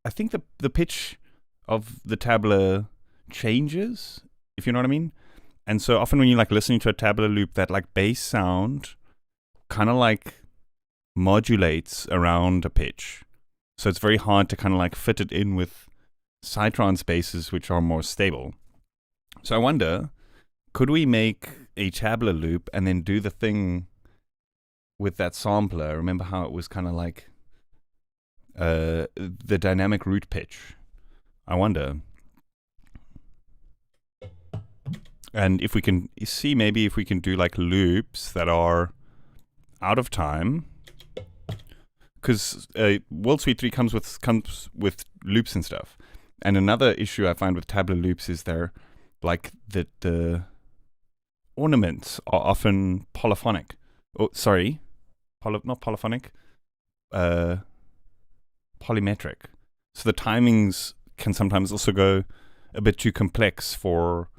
I think the pitch of the tabla changes, if you know what I mean. And so often when you're, like, listening to a tabla loop, that, like, bass sound kind of, like, modulates around a pitch. So it's very hard to kind of, like, fit it in with Psytrance basses, which are more stable. So I wonder, could we make a tabla loop and then do the thing with that sampler? Remember how it was kind of like the dynamic root pitch? I wonder. And if we can see, maybe if we can do like loops that are out of time, because World Suite 3 comes with loops and stuff. And another issue I find with tabla loops is they're like the ornaments are often polyphonic. Oh, sorry, not polyphonic, polymetric. So the timings can sometimes also go a bit too complex for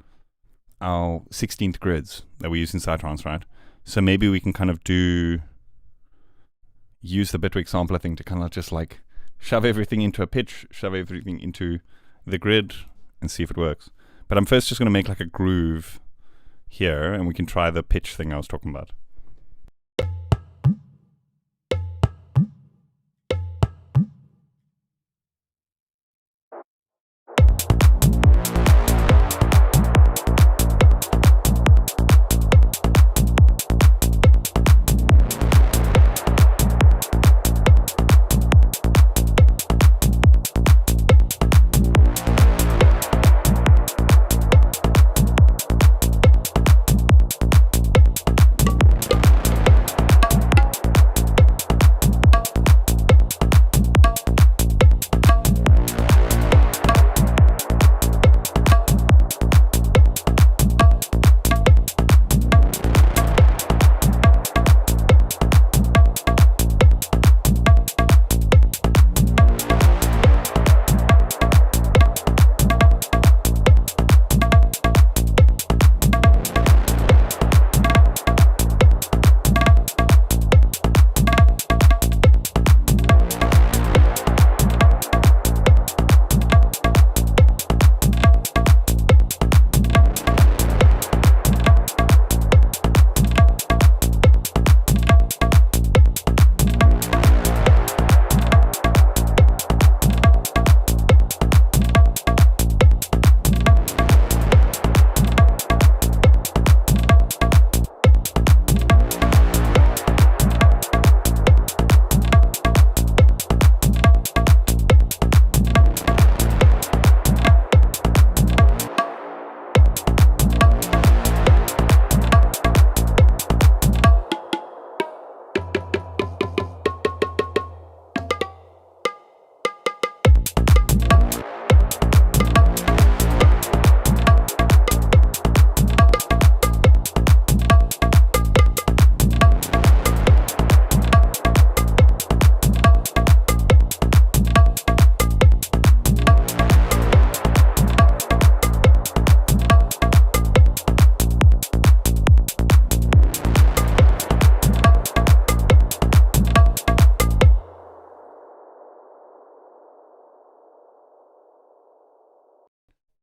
our 16th grids that we use in Psytrance, right? So maybe we can kind of use the Bitwig sampler thing to kind of just like shove everything into a pitch, shove everything into the grid, and see if it works. But I'm first just going to make like a groove here, and we can try the pitch thing I was talking about.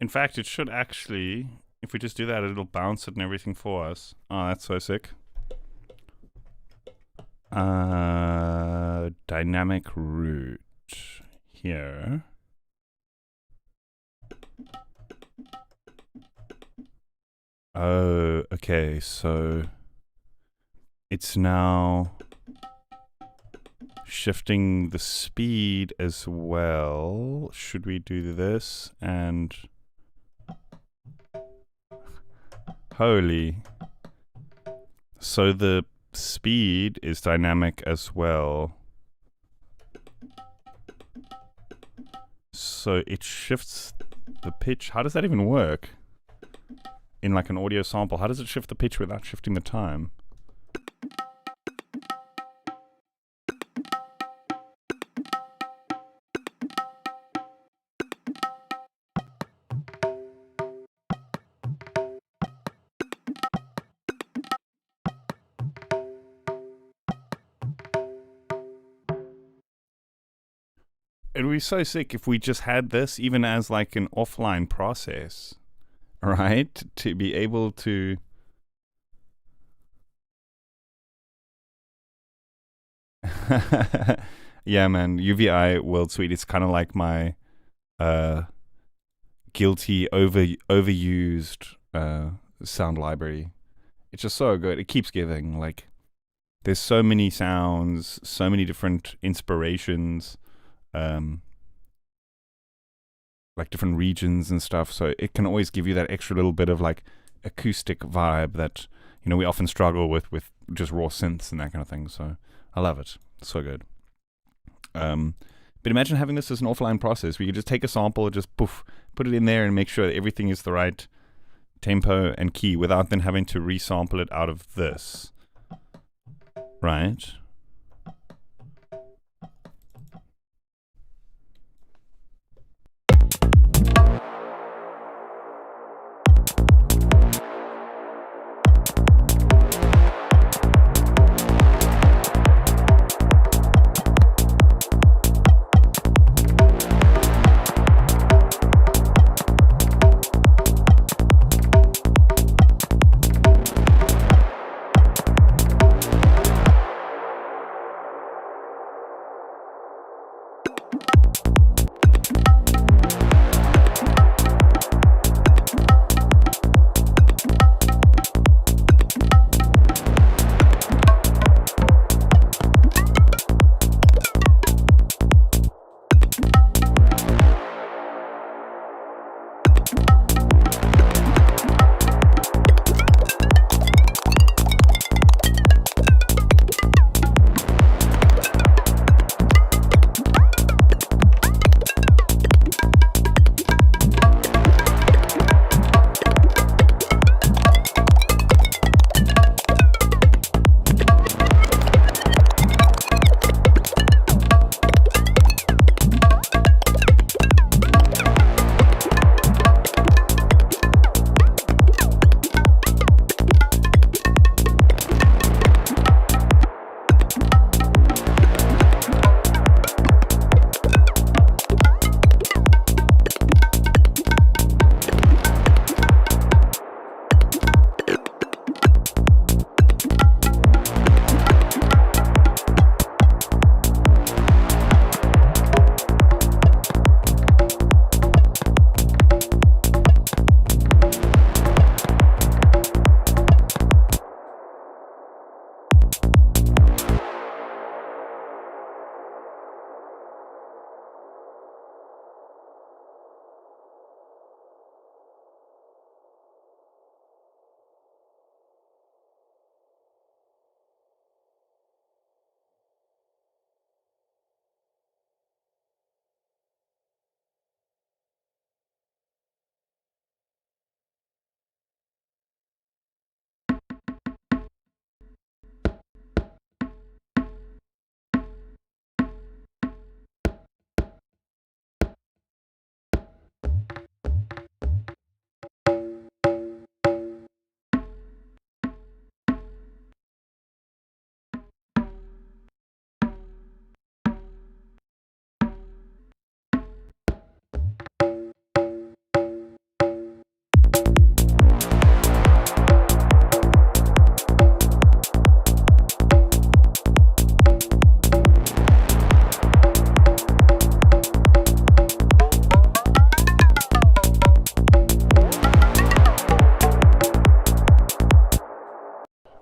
In fact, it should actually, if we just do that, it'll bounce it and everything for us. Oh, that's so sick. Dynamic root here. Oh, okay, so it's now shifting the speed as well. Should we do this? And holy. So the speed is dynamic as well. So it shifts the pitch. How does that even work? In like an audio sample, how does it shift the pitch without shifting the time? It would be so sick if we just had this even as like an offline process, right? To be able to yeah, man, UVI World Suite, it's kind of like my guilty overused sound library. It's just so good. It keeps giving. Like there's so many sounds, so many different inspirations, like different regions and stuff. So it can always give you that extra little bit of like acoustic vibe that, you know, we often struggle with just raw synths and that kind of thing. So I love it. It's so good. But imagine having this as an offline process where you just take a sample, just poof, put it in there and make sure that everything is the right tempo and key without then having to resample it out of this. Right?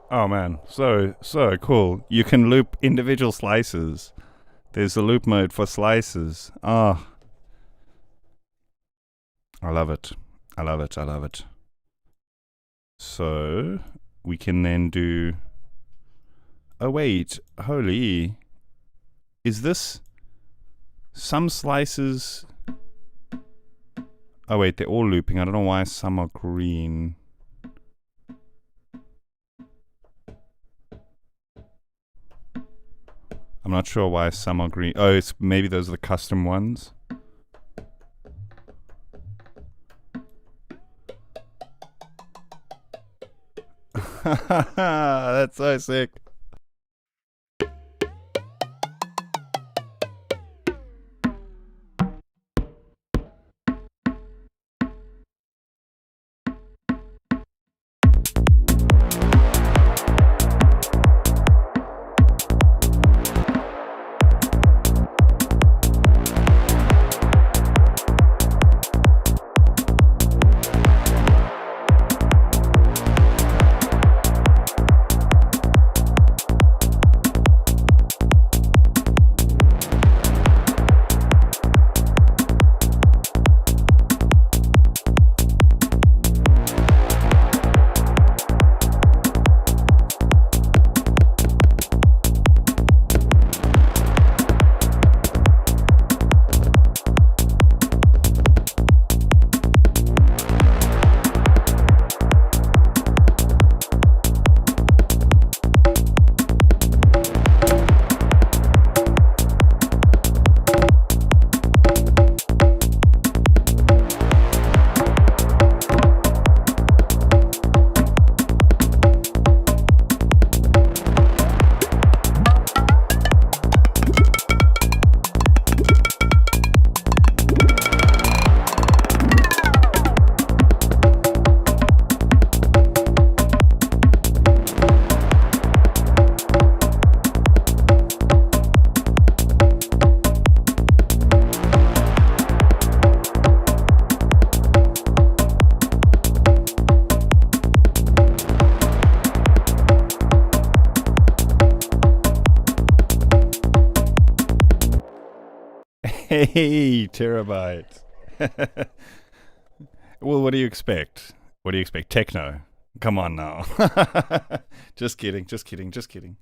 Oh man, so cool. You can loop individual slices. There's a loop mode for slices. Ah, I love it. I love it. I love it. So we can then do Oh wait, holy. Is this some slices? Oh wait, they're all looping. I don't know why some are green. I'm not sure why some are green. Oh, it's maybe those are the custom ones. That's so sick. Hey, terabyte. Well, what do you expect? What do you expect? Techno. Come on now. Just kidding, just kidding, just kidding.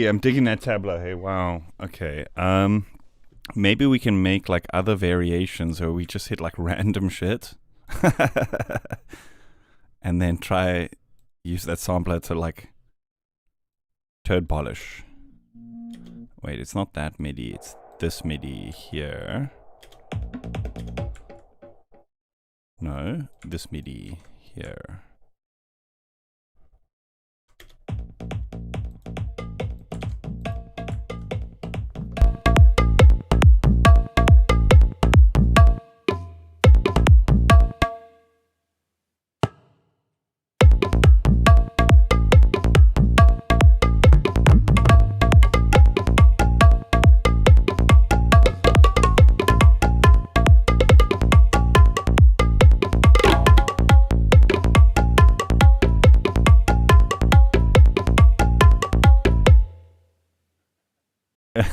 see. I'm digging that tableau. Hey, wow. Okay. Maybe we can make like other variations where we just hit like random shit, and then try use that sampler to like turd polish. Wait, it's not that MIDI. It's this MIDI here. No, this MIDI here.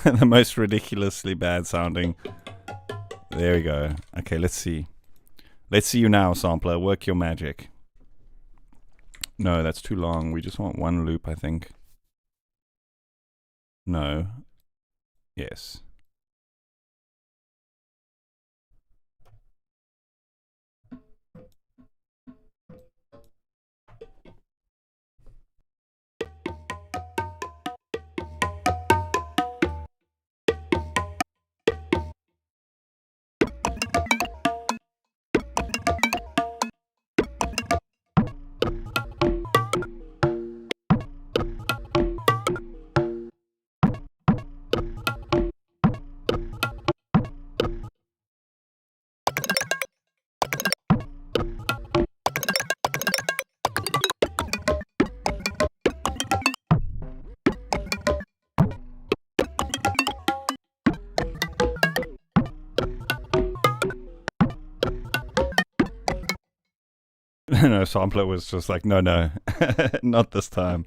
The most ridiculously bad sounding. There we go. Okay, let's see. Let's see you now, sampler. Work your magic. No, that's too long. We just want one loop, I think. No. Yes. No, sampler was just like, no, not this time.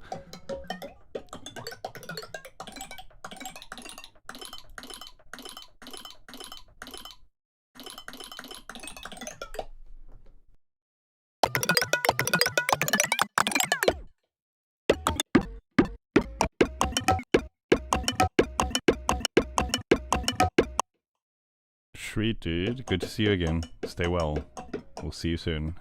Sweet, dude. Good to see you again. Stay well. We'll see you soon.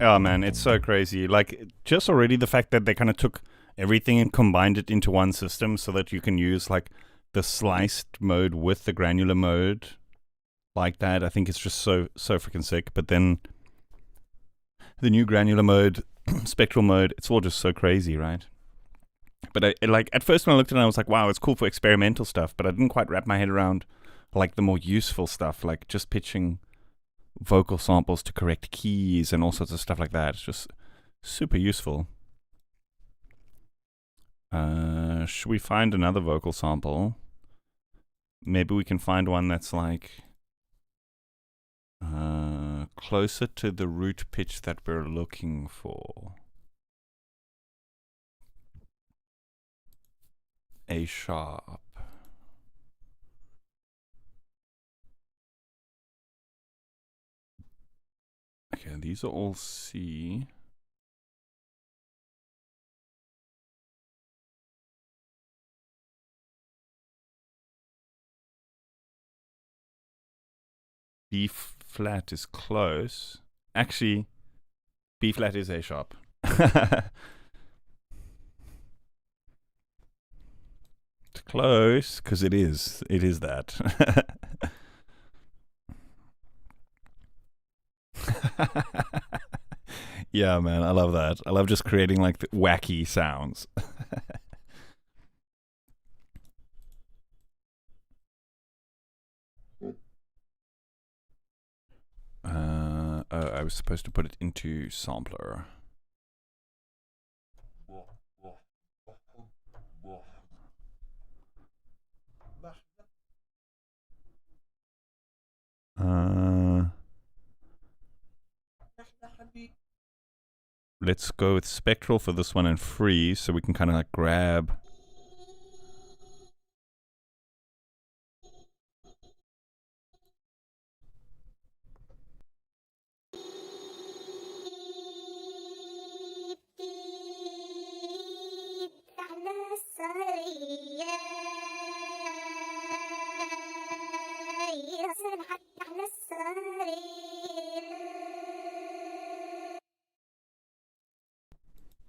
Oh man, it's so crazy. Like, just already the fact that they kind of took everything and combined it into one system so that you can use like the sliced mode with the granular mode like that. I think it's just so freaking sick. But then the new granular mode, spectral mode, it's all just so crazy, right? But like at first when I looked at it, I was like, wow, it's cool for experimental stuff. But I didn't quite wrap my head around like the more useful stuff, like just pitching vocal samples to correct keys and all sorts of stuff like that. It's just super useful. Should we find another vocal sample? Maybe we can find one that's like closer to the root pitch that we're looking for. A sharp. Okay, these are all C. B flat is close. Actually, B flat is A sharp. It's close, because it is. It is that. Yeah, man, I love that. I love just creating like the wacky sounds. I was supposed to put it into sampler. Let's go with spectral for this one and freeze, so we can kind of like grab.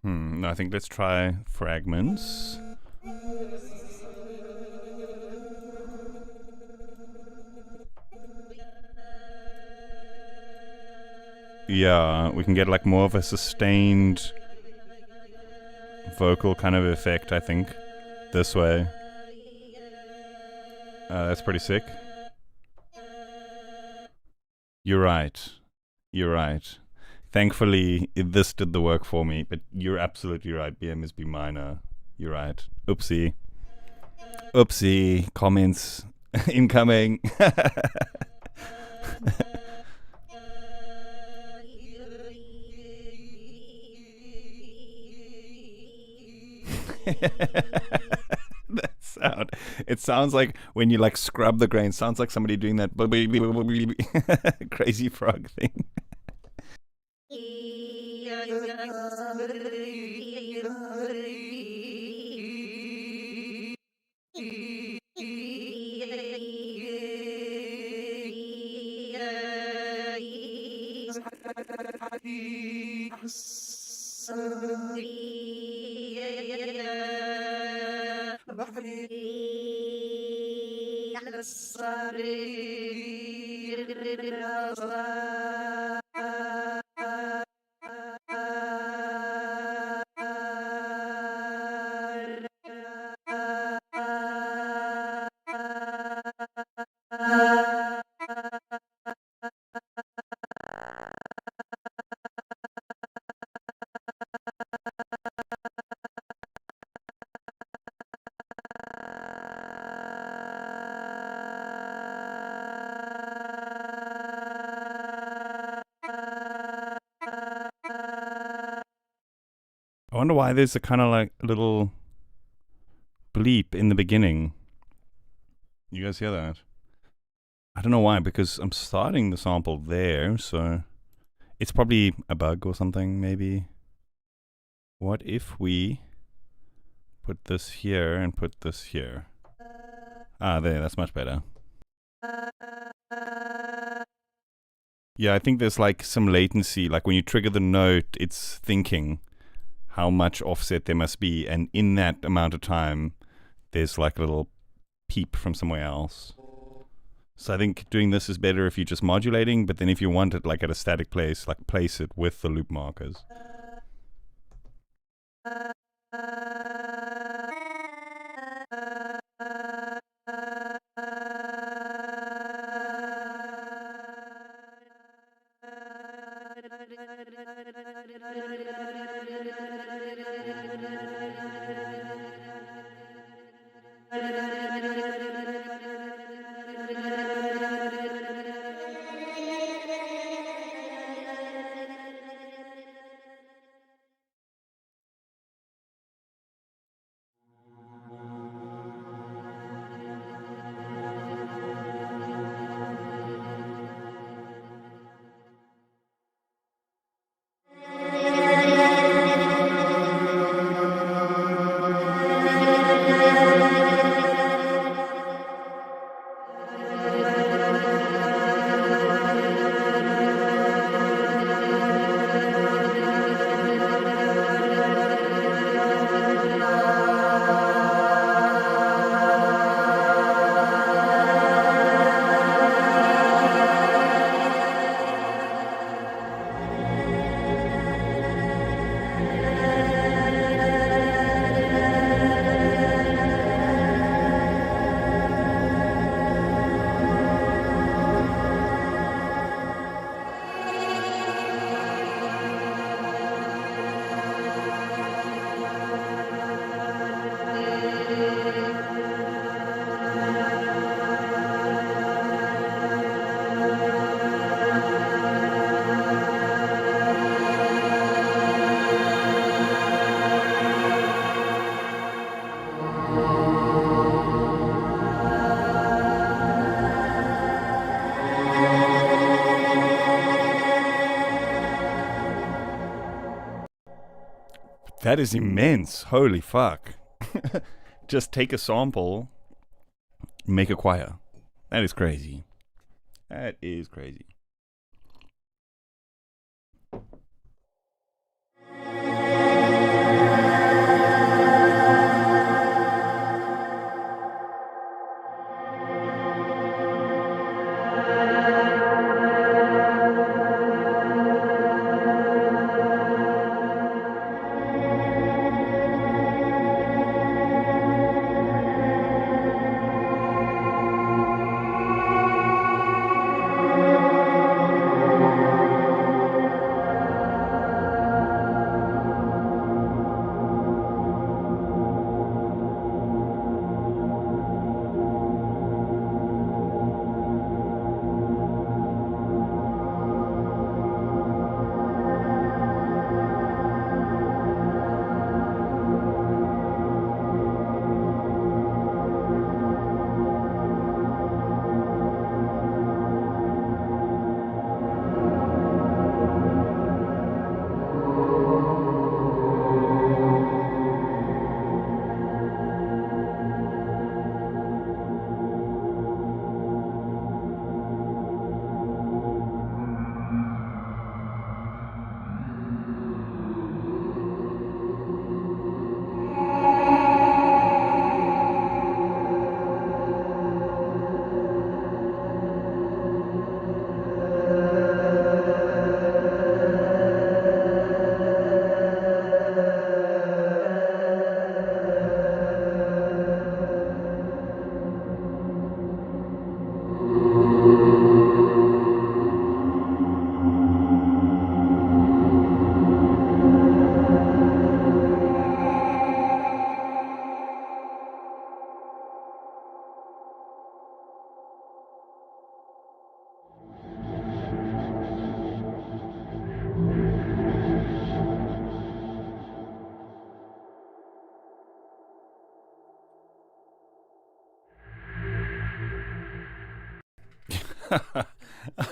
No, I think let's try fragments. Yeah, we can get like more of a sustained vocal kind of effect, I think, this way. That's pretty sick. You're right. You're right. Thankfully, this did the work for me, but you're absolutely right. BM is B minor. You're right. Oopsie. Oopsie. Comments incoming. That sound. It sounds like when you like scrub the grain. Sounds like somebody doing that crazy frog thing. I wonder why there's a kind of like little bleep in the beginning. You guys hear that? I don't know why, because I'm starting the sample there, so it's probably a bug or something, maybe. What if we put this here and put this here? Ah, there, that's much better. Yeah, I think there's like some latency. Like when you trigger the note, it's thinking how much offset there must be, and in that amount of time, there's like a little peep from somewhere else. So I think doing this is better if you're just modulating, but then if you want it like at a static place, like place it with the loop markers. That is immense. Holy fuck. Just take a sample, make a choir. That is crazy. That is crazy.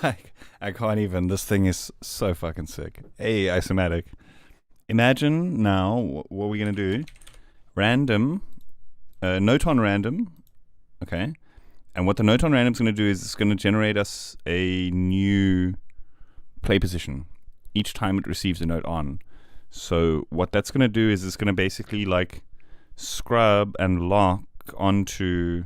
I, I can't even. This thing is so fucking sick. Hey, isomatic. Imagine now what we're going to do. Random, note on random. Okay. And what the note on random is going to do is it's going to generate us a new play position each time it receives a note on. So what that's going to do is it's going to basically like scrub and lock onto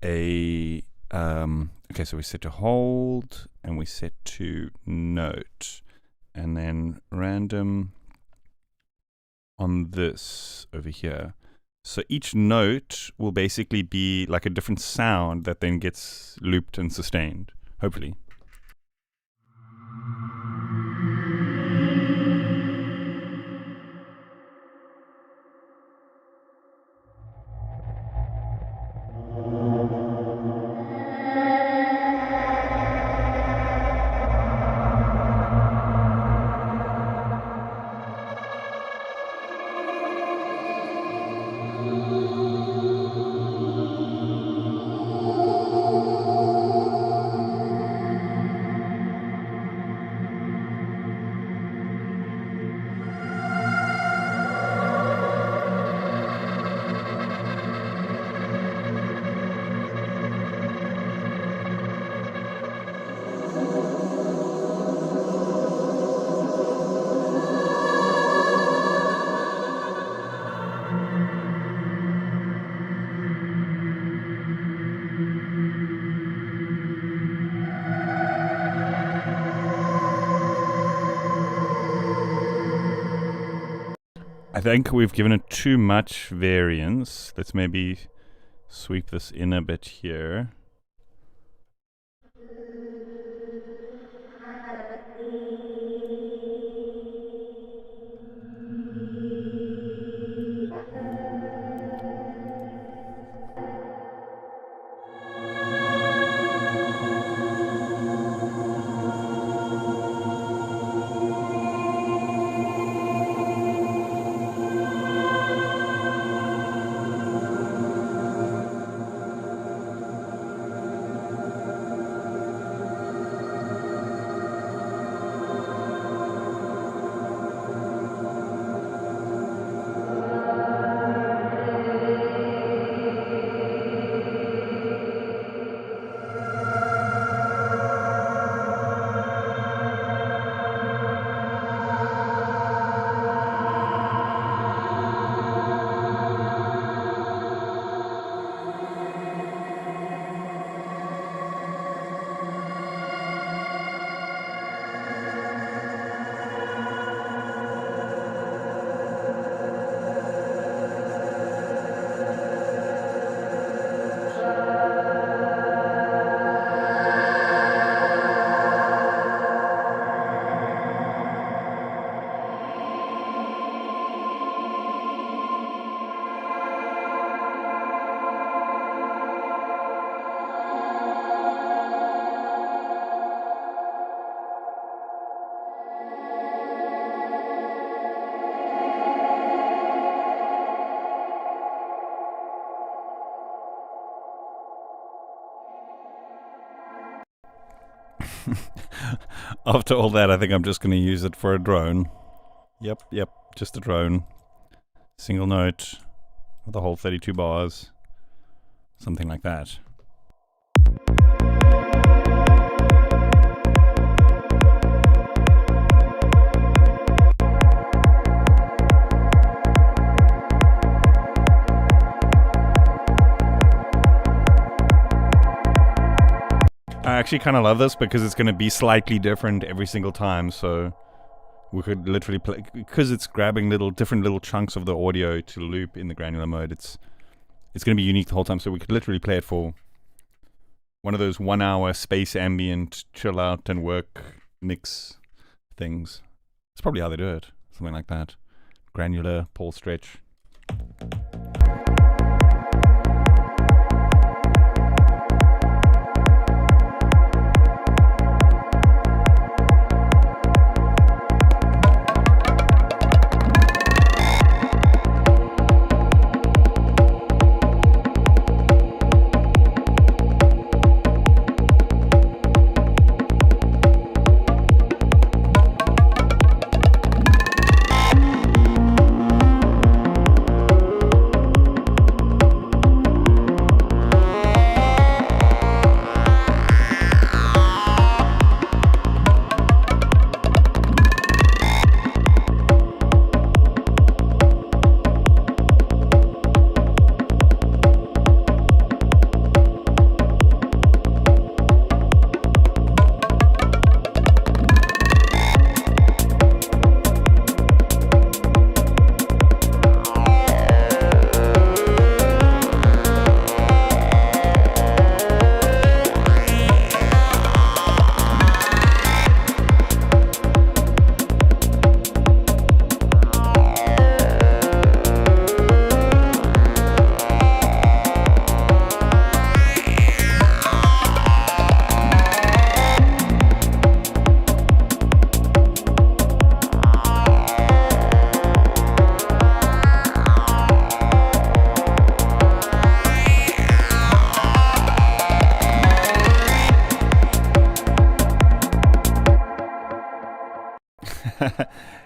a okay, so we set to hold and we set to note, and then random on this over here. So each note will basically be like a different sound that then gets looped and sustained, hopefully. I think we've given it too much variance. Let's maybe sweep this in a bit here. After all that, I think I'm just going to use it for a drone. Yep, just a drone. Single note with a whole 32 bars. Something like that. I actually kind of love this because it's going to be slightly different every single time, so we could literally play, because it's grabbing different little chunks of the audio to loop in the granular mode. It's going to be unique the whole time, so we could literally play it for one of those 1 hour space ambient chill out and work mix things. That's probably how they do it, something like that. Granular, Paul Stretch.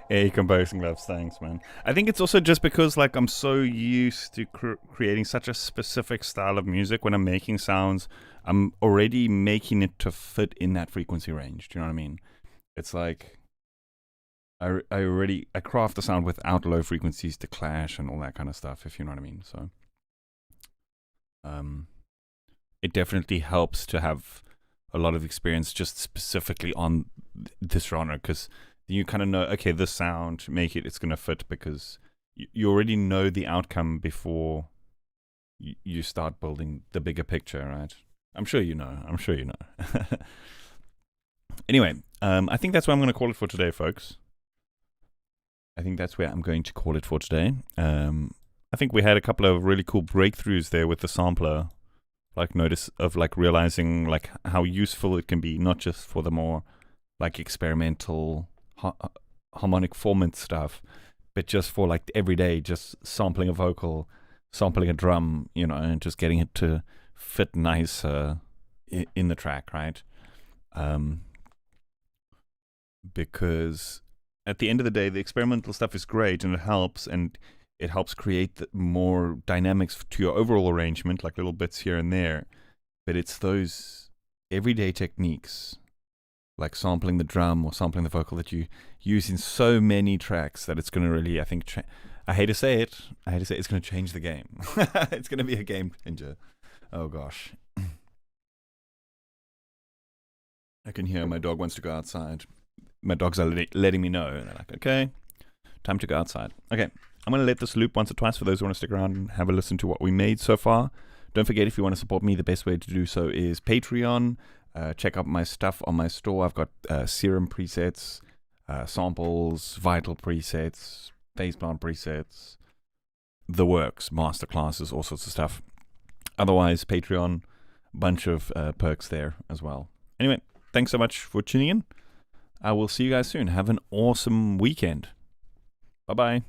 Hey, composing loves, thanks, man. I think it's also just because like I'm so used to creating such a specific style of music. When I'm making sounds, I'm already making it to fit in that frequency range. Do you know what I mean? It's like I craft the sound without low frequencies to clash and all that kind of stuff, if you know what I mean. So it definitely helps to have a lot of experience just specifically on this genre, because you kind of know, okay, this sound, it's going to fit, because you already know the outcome before you start building the bigger picture, right? I'm sure you know. Anyway, I think that's where I'm going to call it for today, folks. I think we had a couple of really cool breakthroughs there with the sampler, like notice of like realizing like how useful it can be, not just for the more like experimental harmonic formant stuff, but just for like everyday, just sampling a vocal, sampling a drum, you know, and just getting it to fit nice in the track, right? Because at the end of the day, the experimental stuff is great and it helps create more dynamics to your overall arrangement, like little bits here and there. But it's those everyday techniques, like sampling the drum or sampling the vocal, that you use in so many tracks that it's going to really, I think, I hate to say it, it's going to change the game. It's going to be a game changer. Oh gosh. I can hear my dog wants to go outside. My dogs are letting me know. And they're like, okay, time to go outside. Okay, I'm going to let this loop once or twice for those who want to stick around and have a listen to what we made so far. Don't forget, if you want to support me, the best way to do so is Patreon. Check out my stuff on my store. I've got Serum presets, samples, Vital presets, Bassbound presets, the works, masterclasses, all sorts of stuff. Otherwise, Patreon, bunch of perks there as well. Anyway, thanks so much for tuning in. I will see you guys soon. Have an awesome weekend. Bye-bye.